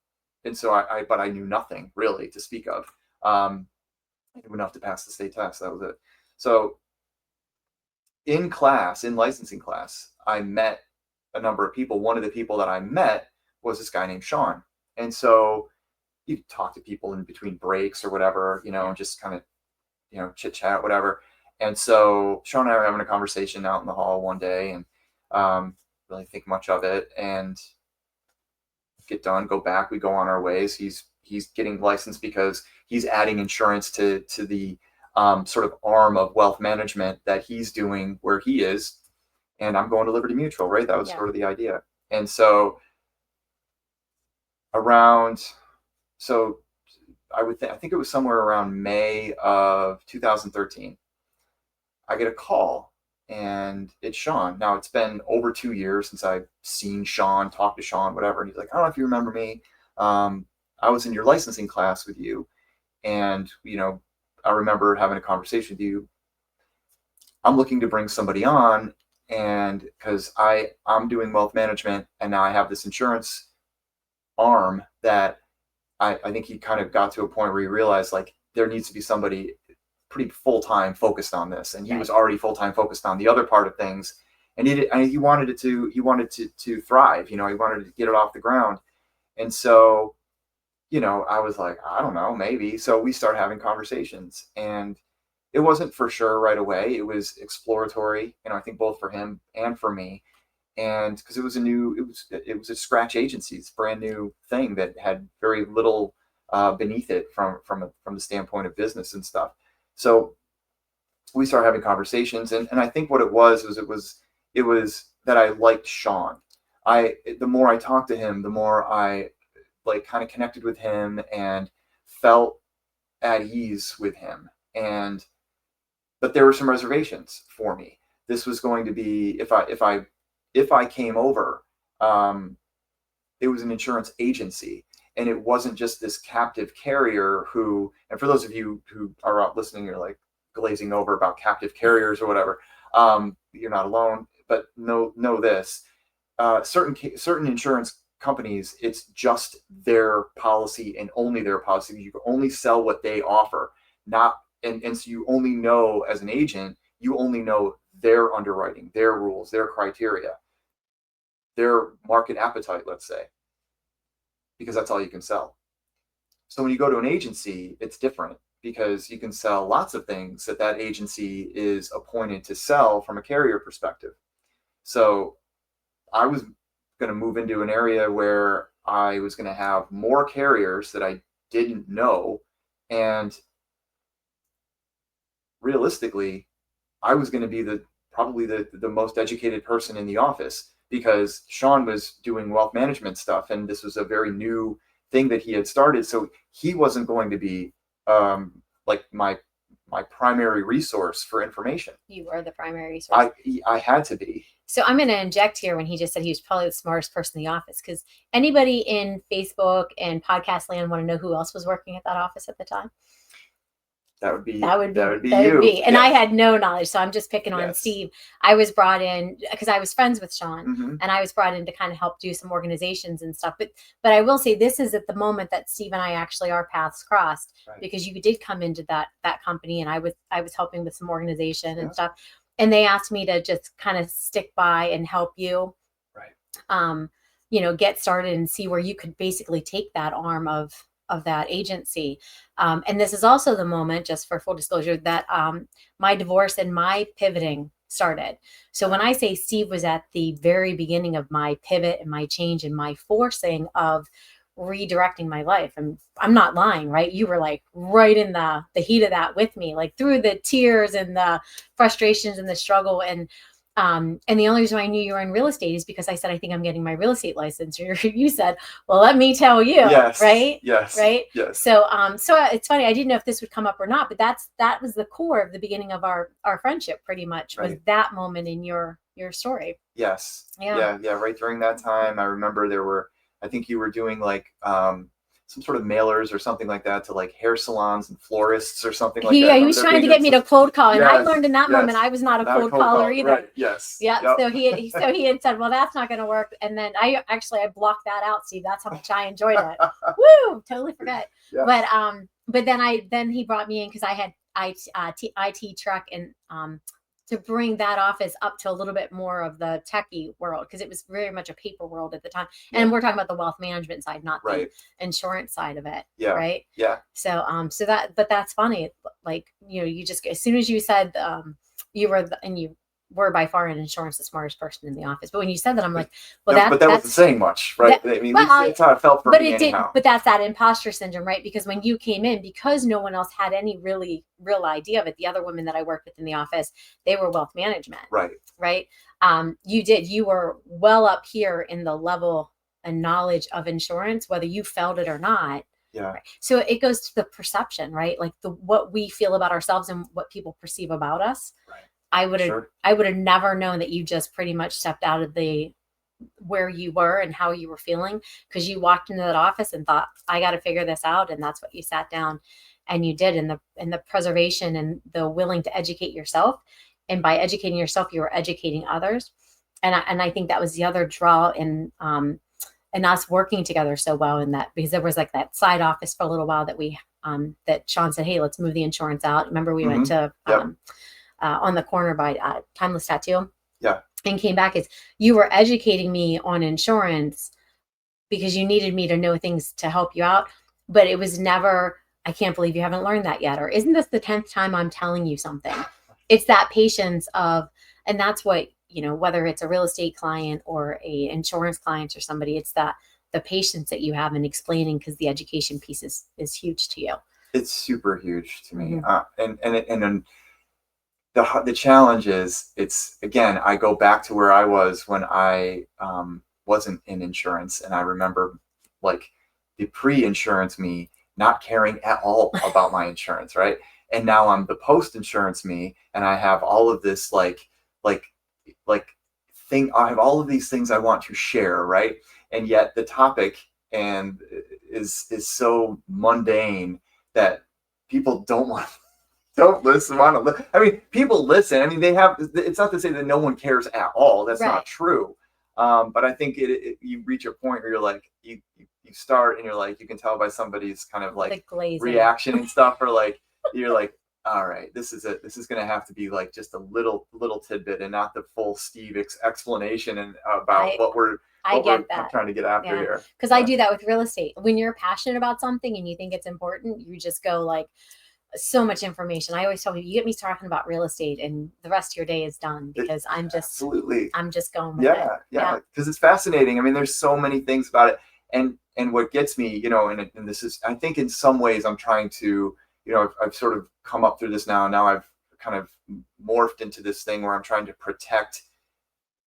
Speaker 2: but I knew nothing really to speak of. I knew enough to pass the state test. That was it. So in licensing class, I met a number of people. One of the people that I met was this guy named Sean. And so you talk to people in between breaks or whatever, just kind of, chit chat, whatever. And so Sean and I were having a conversation out in the hall one day, and really think much of it, and get done, go back, we go on our ways. He's getting licensed because he's adding insurance to the sort of arm of wealth management that he's doing where he is, and I'm going to Liberty Mutual, right? That was sort of the idea. And so I think it was somewhere around May of 2013, I get a call, and it's Sean. Now it's been over 2 years since I've seen Sean, talked to Sean, whatever. And he's like, I don't know if you remember me. I was in your licensing class with you, and I remember having a conversation with you. I'm looking to bring somebody on, and because I'm doing wealth management, and now I have this insurance arm that I think he kind of got to a point where he realized like there needs to be somebody pretty full-time focused on this, and he was already full-time focused on the other part of things, and he wanted to thrive. He wanted to get it off the ground. And so I was like, I don't know, maybe. So we started having conversations, and it wasn't for sure right away. It was exploratory, I think both for him and for me. And because it was a scratch agency, it's a brand new thing that had very little beneath it from the standpoint of business and stuff. So we started having conversations, and I think what it was that I liked Sean. The more I talked to him, the more I like kind of connected with him and felt at ease with him. But there were some reservations for me. This was going to be, if I came over, it was an insurance agency, and it wasn't just this captive carrier who, and for those of you who are out listening, you're like glazing over about captive carriers or whatever. You're not alone, but know this, certain insurance companies, it's just their policy and only their policy. You can only sell what they offer, and so you only know, as an agent, you only know their underwriting, their rules, their criteria, their market appetite, let's say, because that's all you can sell. So when you go to an agency, it's different, because you can sell lots of things that agency is appointed to sell from a carrier perspective. So I was going to move into an area where I was going to have more carriers that I didn't know, and realistically, I was going to be probably the most educated person in the office, because Sean was doing wealth management stuff, and this was a very new thing that he had started. So he wasn't going to be like my primary resource for information.
Speaker 1: You were the primary resource.
Speaker 2: I had to be.
Speaker 1: So I'm going to inject here when he just said he was probably the smartest person in the office, because anybody in Facebook and podcast land want to know who else was working at that office at the time?
Speaker 2: That would be you.
Speaker 1: And
Speaker 2: Yes.
Speaker 1: I had no knowledge, so I'm just picking on
Speaker 2: Yes.
Speaker 1: Steve. I was brought in because I was friends with Sean,
Speaker 2: Mm-hmm.
Speaker 1: and I was brought in to kind of help do some organizations and stuff. But I will say this is at the moment that Steve and I actually our paths crossed,
Speaker 2: Right.
Speaker 1: because you did come into that company, and I was helping with some organization and
Speaker 2: Yeah.
Speaker 1: stuff, and they asked me to just kind of stick by and help you,
Speaker 2: Right.
Speaker 1: get started and see where you could basically take that arm of that agency. And this is also the moment, just for full disclosure, that my divorce and my pivoting started. So when I say Steve was at the very beginning of my pivot and my change and my forcing of redirecting my life, and I'm not lying, right? You were like right in the heat of that with me, like through the tears and the frustrations and the struggle. And the only reason I knew you were in real estate is because I said, I think I'm getting my real estate license. You said, well, let me tell you.
Speaker 2: Yes.
Speaker 1: Right.
Speaker 2: Yes.
Speaker 1: Right.
Speaker 2: Yes.
Speaker 1: So it's funny. I didn't know if this would come up or not, but that was the core of the beginning of our friendship, pretty much, was that moment in your story.
Speaker 2: Yes.
Speaker 1: Yeah.
Speaker 2: Yeah. Right during that time, I remember I think you were doing like some sort of mailers or something like that to like hair salons and florists or something like that.
Speaker 1: Yeah, he was trying to get me to cold call, and I learned in that moment I was not a cold caller either.
Speaker 2: Right. Yes.
Speaker 1: Yeah. Yep. So he had said, well, that's not going to work, and then I blocked that out, Steve. That's how much I enjoyed it. Woo! Totally forgot. Yeah. But then he brought me in because I had IT truck, and to bring that office up to a little bit more of the techie world, because it was very much a paper world at the time. And we're talking about the wealth management side, not the insurance side of it.
Speaker 2: Yeah.
Speaker 1: Right.
Speaker 2: Yeah.
Speaker 1: So but that's funny. Like, you just, as soon as you said you were by far in insurance the smartest person in the office. But when you said that, I'm like, well,
Speaker 2: but that wasn't saying much, right? I mean, that's how it felt for me anyhow.
Speaker 1: But that's that imposter syndrome, right? Because when you came in, because no one else had any real idea of it, the other women that I worked with in the office, they were wealth management.
Speaker 2: Right.
Speaker 1: Right. You were well up here in the level and knowledge of insurance, whether you felt it or not.
Speaker 2: Yeah.
Speaker 1: Right? So it goes to the perception, right? Like what we feel about ourselves and what people perceive about us.
Speaker 2: Right.
Speaker 1: I would have never known that you just pretty much stepped out of where you were and how you were feeling, because you walked into that office and thought, I got to figure this out. And that's what you sat down and you did, in the preservation and the willing to educate yourself. And by educating yourself, you were educating others. And I think that was the other draw in us working together so well in that, because there was like that side office for a little while that that Sean said, hey, let's move the insurance out. Remember we went to, on the corner by Timeless Tattoo.
Speaker 2: Yeah.
Speaker 1: And came back as you were educating me on insurance because you needed me to know things to help you out. But it was never, I can't believe you haven't learned that yet. Or isn't this the 10th time I'm telling you something? It's that patience of, and that's what, whether it's a real estate client or a insurance client or somebody, it's the patience that you have in explaining, because the education piece is huge to you.
Speaker 2: It's super huge to me. And the challenge is, it's, again, I go back to where I was when I wasn't in insurance. And I remember like the pre-insurance me not caring at all about my insurance. Right. And now I'm the post-insurance me, and I have all of this I have all of these things I want to share. Right. And yet the topic is so mundane that people don't listen. I mean, people listen. I mean, it's not to say that no one cares at all. That's not true. But I think you reach a point where you're like, you start and you're like, you can tell by somebody's kind of like reaction and stuff, or like, you're like, all right, this is going to have to be like just a little tidbit and not the full Steve explanation and about what we're trying to get after here.
Speaker 1: Because I do that with real estate. When you're passionate about something and you think it's important, you just go like, so much information. I always tell people, you get me talking about real estate and the rest of your day is done, because I'm just going with it.
Speaker 2: Yeah. Because it's fascinating. I mean, there's so many things about it. And what gets me, and this is, I think in some ways I'm trying to, I've sort of come up through this now. Now I've kind of morphed into this thing where I'm trying to protect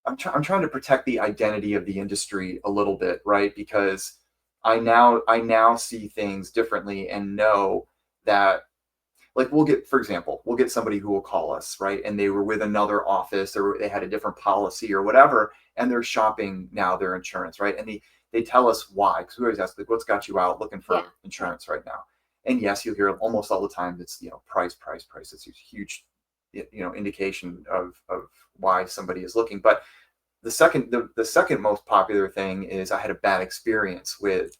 Speaker 2: the identity of the industry a little bit, right? Because I now see things differently and know that, like, for example, we'll get somebody who will call us, right? And they were with another office, or they had a different policy or whatever, and they're shopping now their insurance, right? And they tell us why, because we always ask, like, what's got you out looking for insurance right now? And yes, you'll hear almost all the time it's, price. It's a huge, indication of why somebody is looking. But the second most popular thing is I had a bad experience with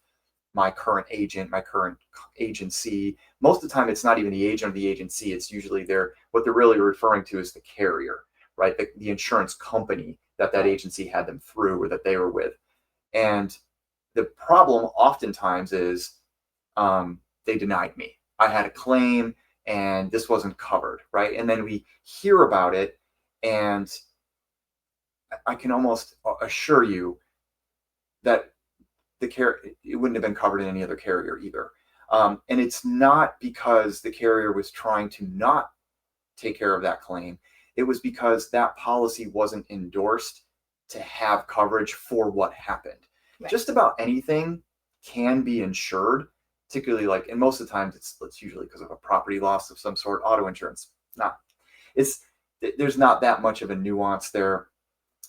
Speaker 2: my current agent, my current agency. Most of the time, it's not even the agent or the agency. It's usually what they're really referring to is the carrier, right? The insurance company that agency had them through or that they were with. And the problem oftentimes is they denied me. I had a claim and this wasn't covered, right? And then we hear about it, and I can almost assure you that it wouldn't have been covered in any other carrier either. And it's not because the carrier was trying to not take care of that claim. It was because that policy wasn't endorsed to have coverage for what happened. Right. Just about anything can be insured, particularly and most of the times it's usually because of a property loss of some sort. Auto insurance, there's not that much of a nuance there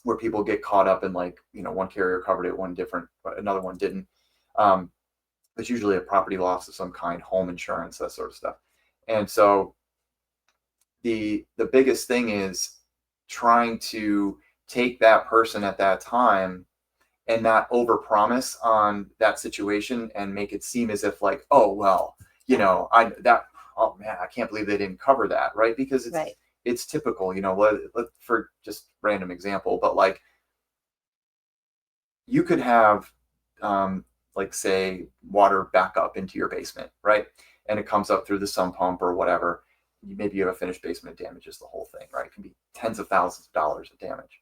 Speaker 2: where people get caught up in one carrier covered it, but another one didn't. It's usually a property loss of some kind, home insurance, that sort of stuff. And so the biggest thing is trying to take that person at that time and not overpromise on that situation and make it seem as if oh well, oh man, I can't believe they didn't cover that, right? Because it's right. It's typical, for just random example, but you could have say water back up into your basement, right? And it comes up through the sump pump or whatever. Maybe you have a finished basement, it damages the whole thing, right? It can be tens of thousands of dollars of damage.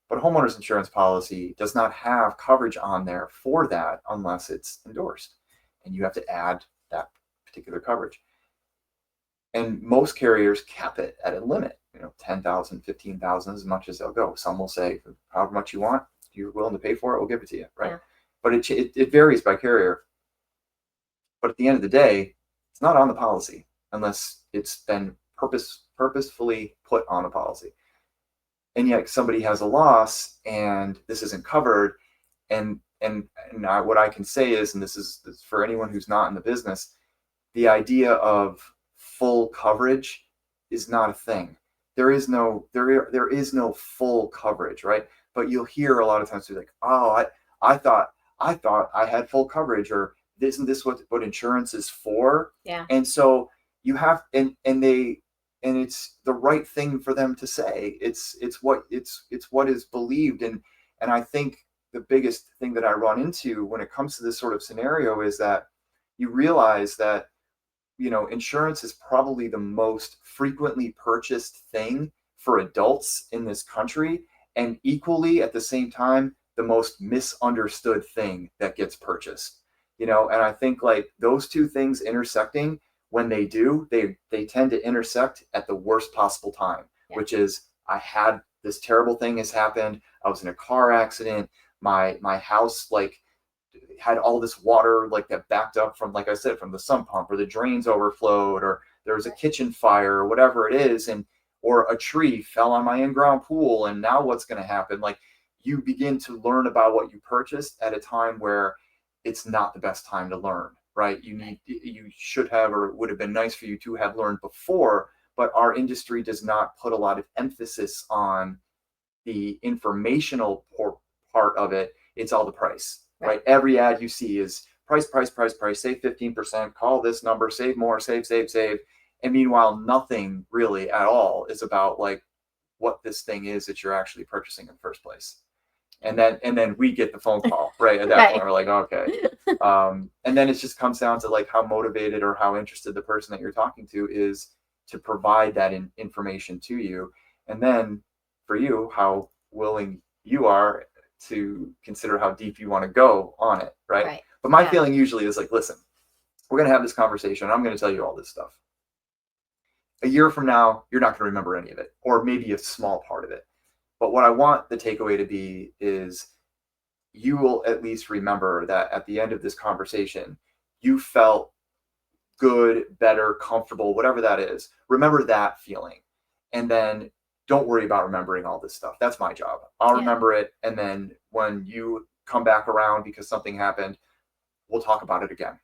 Speaker 2: But a homeowner's insurance policy does not have coverage on there for that unless it's endorsed. And you have to add that particular coverage. And most carriers cap it at a limit, 10,000, 15,000, as much as they'll go. Some will say, however much you want, you're willing to pay for it, we'll give it to you, right? Yeah. But it varies by carrier. But at the end of the day, it's not on the policy unless it's been purposefully put on the policy. And yet somebody has a loss and this isn't covered. And what I can say is, and this is for anyone who's not in the business, the idea of full coverage is not a thing. There is no full coverage, right? But you'll hear a lot of times like, oh, I thought I had full coverage, or isn't this what insurance is for?
Speaker 1: Yeah.
Speaker 2: And so you have and it's the right thing for them to say. It's what is believed. And I think the biggest thing that I run into when it comes to this sort of scenario is that you realize that insurance is probably the most frequently purchased thing for adults in this country, and equally at the same time, the most misunderstood thing that gets purchased. And I think those two things intersecting, when they do, they tend to intersect at the worst possible time, yeah. Which is, I had this terrible thing has happened. I was in a car accident. My house had all this water that backed up from, like I said, from the sump pump, or the drains overflowed, or there was a kitchen fire, or whatever it is, or a tree fell on my in-ground pool, and now what's going to happen? You begin to learn about what you purchased at a time where it's not the best time to learn, right? You should have, or it would have been nice for you to have learned before, but our industry does not put a lot of emphasis on the informational part of it. It's all the price. Right? Every ad you see is price, save 15%, call this number, save more, save. And meanwhile, nothing really at all is about what this thing is that you're actually purchasing in the first place. And then we get the phone call, right? At that point, we're like, okay. And then it just comes down to how motivated or how interested the person that you're talking to is to provide that information to you. And then for you, how willing you are to consider how deep you want to go on it, right? But my feeling usually is listen, we're going to have this conversation. I'm going to tell you all this stuff. A year from now, you're not going to remember any of it, or maybe a small part of it. But what I want the takeaway to be is you will at least remember that at the end of this conversation, you felt good, better, comfortable, whatever that is. Remember that feeling. And then don't worry about remembering all this stuff. That's my job. I'll remember it. And then when you come back around because something happened, we'll talk about it again.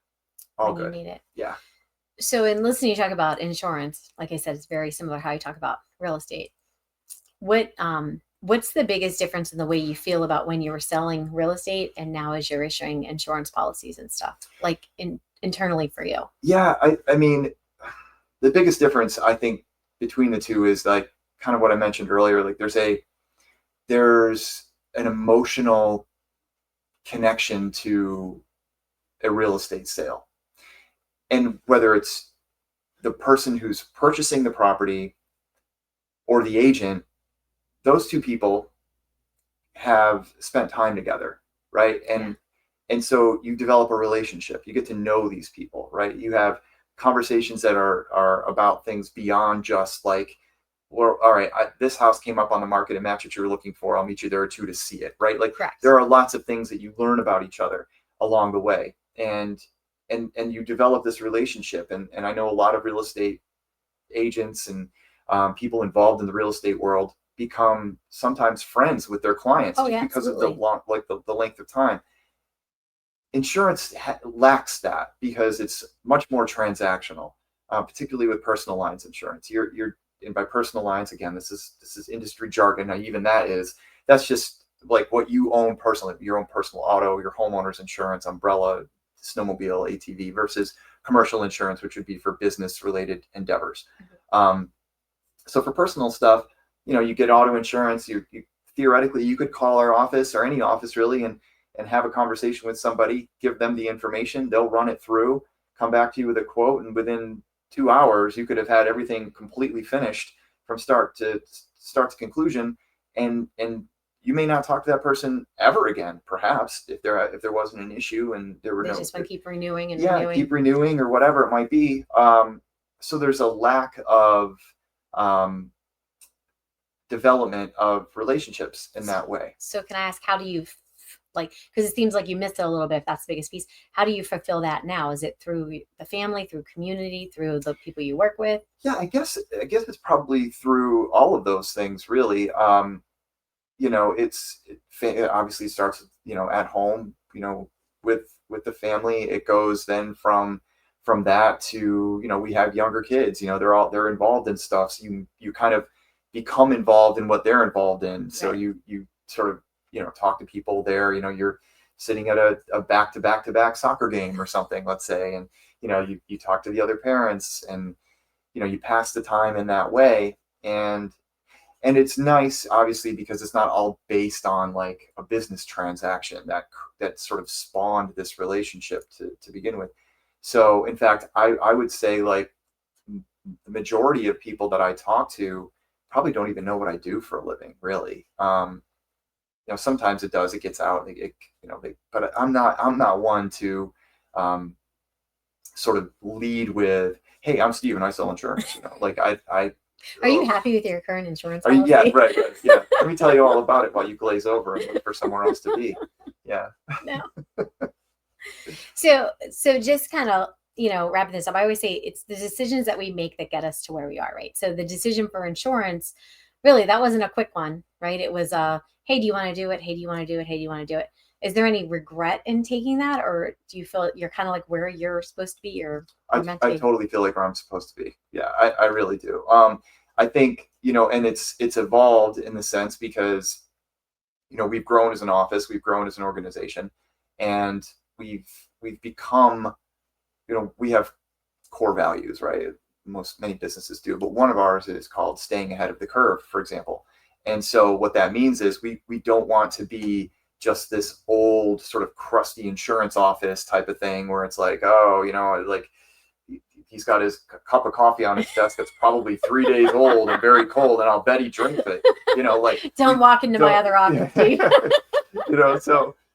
Speaker 2: All good.
Speaker 1: You need it.
Speaker 2: Yeah.
Speaker 1: So in listening you talk about insurance, like I said, it's very similar how you talk about real estate. What's the biggest difference in the way you feel about when you were selling real estate and now as you're issuing insurance policies and stuff, like internally for you?
Speaker 2: Yeah, I mean, the biggest difference I think between the two is like kind of what I mentioned earlier. Like there's an emotional connection to a real estate sale, and whether it's the person who's purchasing the property or the agent, those two people have spent time together, right?
Speaker 1: Yeah.
Speaker 2: And so you develop a relationship. You get to know these people, right? You have conversations that are about things beyond just like, well, all right, this house came up on the market and match what you were looking for. I'll meet you there or two to see it, right? Like
Speaker 1: Correct.
Speaker 2: there are lots of things that you learn about each other along the way, and you develop this relationship. And I know a lot of real estate agents and people involved in the real estate world become sometimes friends with their clients
Speaker 1: Oh
Speaker 2: just
Speaker 1: yeah,
Speaker 2: because of
Speaker 1: absolutely.
Speaker 2: the length of time. Insurance lacks that because it's much more transactional, particularly with personal lines insurance. And by personal lines, again, this is industry jargon. Now, even that's just like what you own personally, your own personal auto, your homeowner's insurance, umbrella, snowmobile, ATV, versus commercial insurance, which would be for business related endeavors. So for personal stuff, you get auto insurance. You theoretically you could call our office or any office really, and have a conversation with somebody, give them the information, they'll run it through, come back to you with a quote, and within 2 hours you could have had everything completely finished from start to conclusion, and you may not talk to that person ever again, perhaps if there wasn't an issue and there were
Speaker 1: They
Speaker 2: no,
Speaker 1: just want to keep renewing and
Speaker 2: yeah,
Speaker 1: renewing.
Speaker 2: keep renewing or whatever it might be. So there's a lack of um, development of relationships in that way.
Speaker 1: So can I ask, how do you like, because it seems like you missed it a little bit, if that's the biggest piece. How do you fulfill that now? Is it through the family, through community, through the people you work with?
Speaker 2: Yeah, I guess it's probably through all of those things, really. It obviously starts, at home, with the family. It goes then from that to, we have younger kids, they're involved in stuff. So you kind of become involved in what they're involved in. So
Speaker 1: Right.
Speaker 2: you sort of, talk to people there, you're sitting at a back-to-back-to-back soccer game or something, let's say, and you talk to the other parents, and you pass the time in that way. And it's nice, obviously, because it's not all based on like a business transaction that sort of spawned this relationship to begin with. So in fact, I would say like the majority of people that I talk to probably don't even know what I do for a living, really. Sometimes it gets out, but I'm not one to um, sort of lead with, "Hey, I'm Steve and I sell insurance." Like I
Speaker 1: Are you happy with your current insurance
Speaker 2: Are you, yeah,
Speaker 1: policy?
Speaker 2: right, yeah. Let me tell you all about it while you glaze over and look for somewhere else to be. Yeah.
Speaker 1: No. So just kind of, wrapping this up, I always say it's the decisions that we make that get us to where we are, right? So the decision for insurance, really, that wasn't a quick one, right? It was hey, do you want to do it? Hey, do you want to do it? Hey, do you want to do it? Is there any regret in taking that, or do you feel you're kind of like where you're supposed to be, or
Speaker 2: I,
Speaker 1: you're meant to
Speaker 2: I
Speaker 1: be?
Speaker 2: totally feel like where I'm supposed to be. Yeah, I really do. I think, and it's evolved in the sense because, we've grown as an office, we've grown as an organization, and we've become, we have core values, right? Many businesses do, but one of ours is called staying ahead of the curve, for example. And so what that means is we don't want to be just this old sort of crusty insurance office type of thing where it's like, oh, like he's got his cup of coffee on his desk that's probably 3 days old and very cold, and I'll bet he drinks it. Like
Speaker 1: Don't walk into my other office, Steve.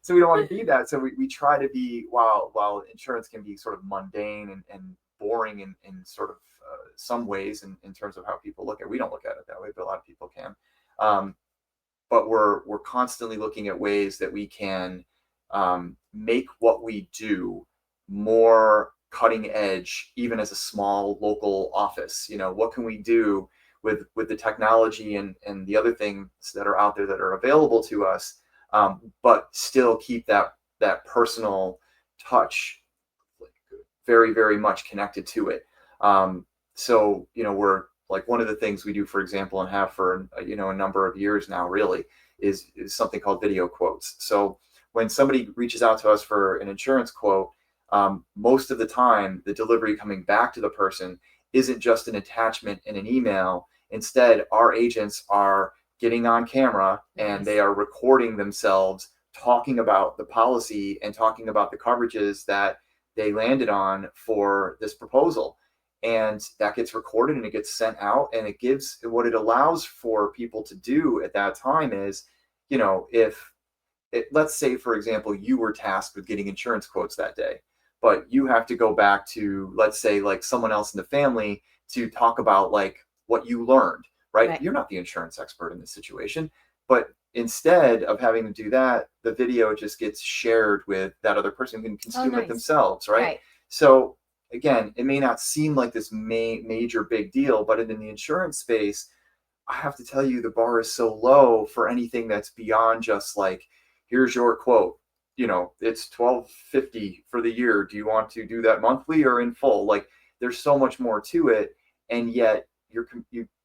Speaker 2: So we don't want to be that. So we try to be, while insurance can be sort of mundane and boring in sort of some ways in terms of how people look at it. We don't look at it that way, but a lot of people can. But we're constantly looking at ways that we can make what we do more cutting edge, even as a small local office. What can we do with the technology and the other things that are out there that are available to us, but still keep that personal touch very, very much connected to it. So, we're like, one of the things we do, for example, and have for, a number of years now, really, is something called video quotes. So when somebody reaches out to us for an insurance quote, most of the time, the delivery coming back to the person isn't just an attachment in an email. Instead, our agents are getting on camera and they are recording themselves talking about the policy and talking about the coverages that they landed on for this proposal. And that gets recorded and it gets sent out, and it gives, what it allows for people to do at that time is, if let's say, for example, you were tasked with getting insurance quotes that day, but you have to go back to, let's say, like someone else in the family to talk about like what you learned, right? You're not the insurance expert in this situation, but instead of having to do that, the video just gets shared with that other person who can consume it themselves, right? So again, it may not seem like this major big deal, but in the insurance space, I have to tell you, the bar is so low for anything that's beyond just like, here's your quote. It's $1,250 for the year. Do you want to do that monthly or in full? Like, there's so much more to it, and yet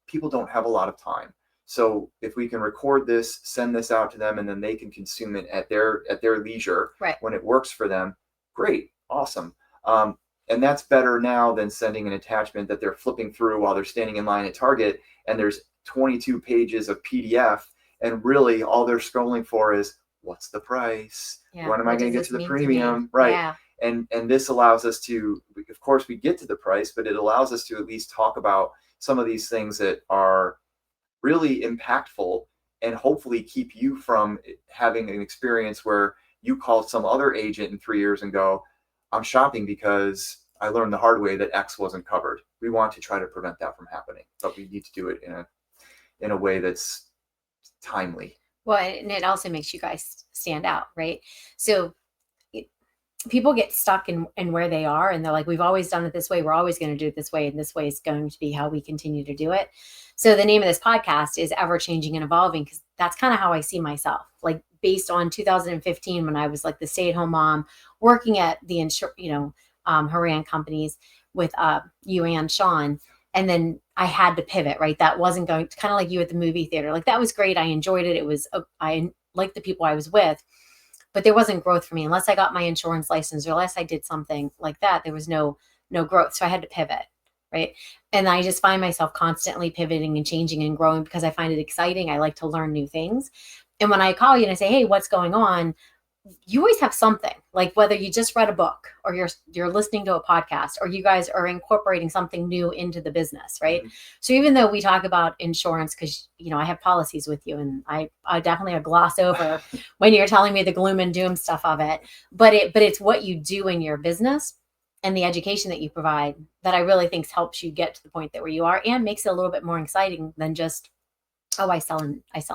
Speaker 2: people don't have a lot of time. So if we can record this, send this out to them, and then they can consume it at their leisure when it works for them, great, awesome. And that's better now than sending an attachment that they're flipping through while they're standing in line at Target, and there's 22 pages of PDF, and really all they're scrolling for is, what's the price? When am I going to get to the premium? Right. And this allows us to, of course, we get to the price, but it allows us to at least talk about some of these things that are really impactful, and hopefully keep you from having an experience where you call some other agent in 3 years and go, I'm shopping because I learned the hard way that X wasn't covered. We want to try to prevent that from happening, but we need to do it in a way that's timely.
Speaker 1: Well, and it also makes you guys stand out, right? So people get stuck in where they are, and they're like, we've always done it this way. We're always going to do it this way. And this way is going to be how we continue to do it. So the name of this podcast is Ever Changing and Evolving, because that's kind of how I see myself, like based on 2015, when I was like the stay-at-home mom working at the Haran companies with you and Sean. And then I had to pivot, right? That wasn't going to, kind of like you at the movie theater. Like, that was great. I enjoyed it. It was, I liked the people I was with, but there wasn't growth for me unless I got my insurance license, or unless I did something like that. There was no growth. So I had to pivot, right? And I just find myself constantly pivoting and changing and growing because I find it exciting. I like to learn new things. And when I call you and I say, hey, what's going on? You always have something, like whether you just read a book, or you're listening to a podcast, or you guys are incorporating something new into the business, right? Mm-hmm. So even though we talk about insurance, because I have policies with you, and I definitely gloss over when you're telling me the gloom and doom stuff of it, but it's what you do in your business and the education that you provide that I really think helps you get to the point that where you are, and makes it a little bit more exciting than just, oh, I sell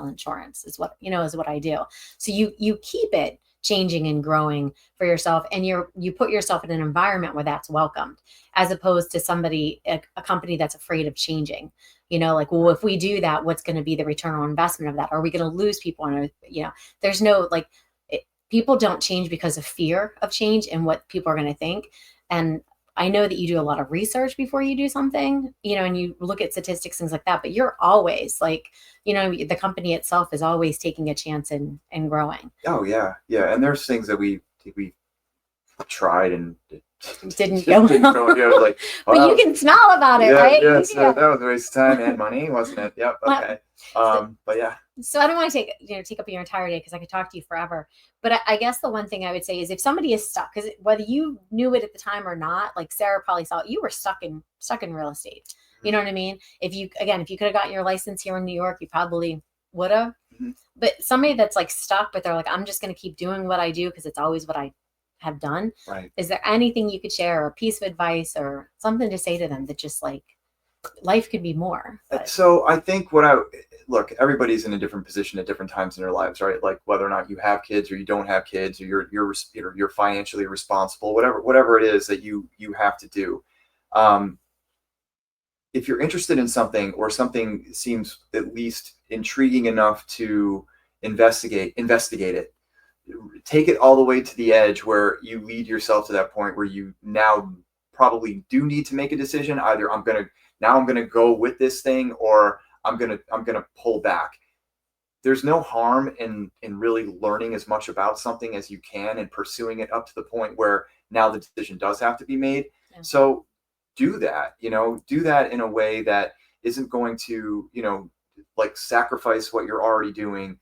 Speaker 1: insurance is what I do. So you keep it changing and growing for yourself, and you put yourself in an environment where that's welcomed, as opposed to a company that's afraid of changing. Like, well, if we do that, what's going to be the return on investment of that? Are we going to lose people on it? There's no, like, people don't change because of fear of change and what people are going to think. And I know that you do a lot of research before you do something, and you look at statistics, things like that, but you're always like, the company itself is always taking a chance and growing.
Speaker 2: Oh yeah. Yeah. And there's things that we tried and
Speaker 1: didn't go well.
Speaker 2: Like,
Speaker 1: but you can smile about it, right?
Speaker 2: Yeah. So that was a waste of time and money, wasn't it? Yep. Okay. But yeah.
Speaker 1: So I don't want to take up your entire day, because I could talk to you forever. But I guess the one thing I would say is, if somebody is stuck, because whether you knew it at the time or not, like Sarah probably saw it, you were stuck in real estate. You know what I mean? If you could have gotten your license here in New York, you probably would have. Mm-hmm. But somebody that's like stuck, but they're like, I'm just going to keep doing what I do because it's always what I have done. Right. Is there anything you could share, or a piece of advice, or something to say to them that just like, life could be more? But.
Speaker 2: So I think look, everybody's in a different position at different times in their lives, right? Like, whether or not you have kids or you don't have kids, or you're financially responsible, whatever it is that you have to do. If you're interested in something, or something seems at least intriguing enough to investigate it. Take it all the way to the edge, where you lead yourself to that point where you now probably do need to make a decision. Either I'm going to go with this thing, or I'm going to pull back. There's no harm in really learning as much about something as you can and pursuing it up to the point where now the decision does have to be made. Yeah. So do that, do that in a way that isn't going to, like sacrifice what you're already doing,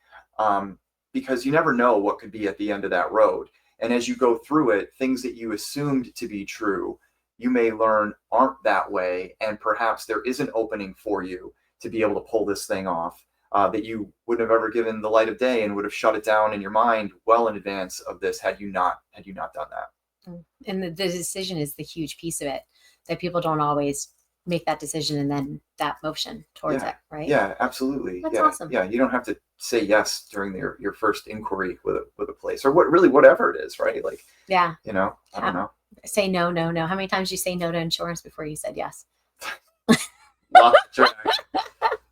Speaker 2: because you never know what could be at the end of that road. And as you go through it, things that you assumed to be true, you may learn aren't that way. And perhaps there is an opening for you to be able to pull this thing off, that you wouldn't have ever given the light of day, and would have shut it down in your mind well in advance of this had you not done that.
Speaker 1: And the decision is the huge piece of it, that people don't always make that decision and then that motion towards it, right?
Speaker 2: Yeah, absolutely.
Speaker 1: That's awesome.
Speaker 2: Yeah, you don't have to say yes during your first inquiry with a place, or whatever it is, right? Like, I don't know.
Speaker 1: Say no. How many times did you say no to insurance before you said yes?
Speaker 2: Lost track.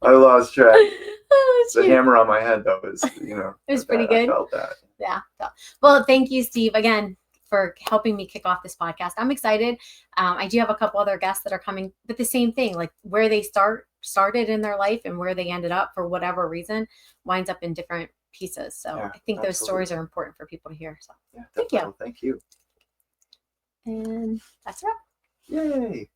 Speaker 2: I lost track. The hammer on my head, though, is,
Speaker 1: it was pretty good.
Speaker 2: I felt that.
Speaker 1: Yeah. Well, thank you, Steve, again, for helping me kick off this podcast. I'm excited. I do have a couple other guests that are coming, but the same thing, like where they started in their life and where they ended up for whatever reason winds up in different pieces. So I think those stories are important for people to hear. So
Speaker 2: thank you.
Speaker 1: And that's it.
Speaker 2: Yay.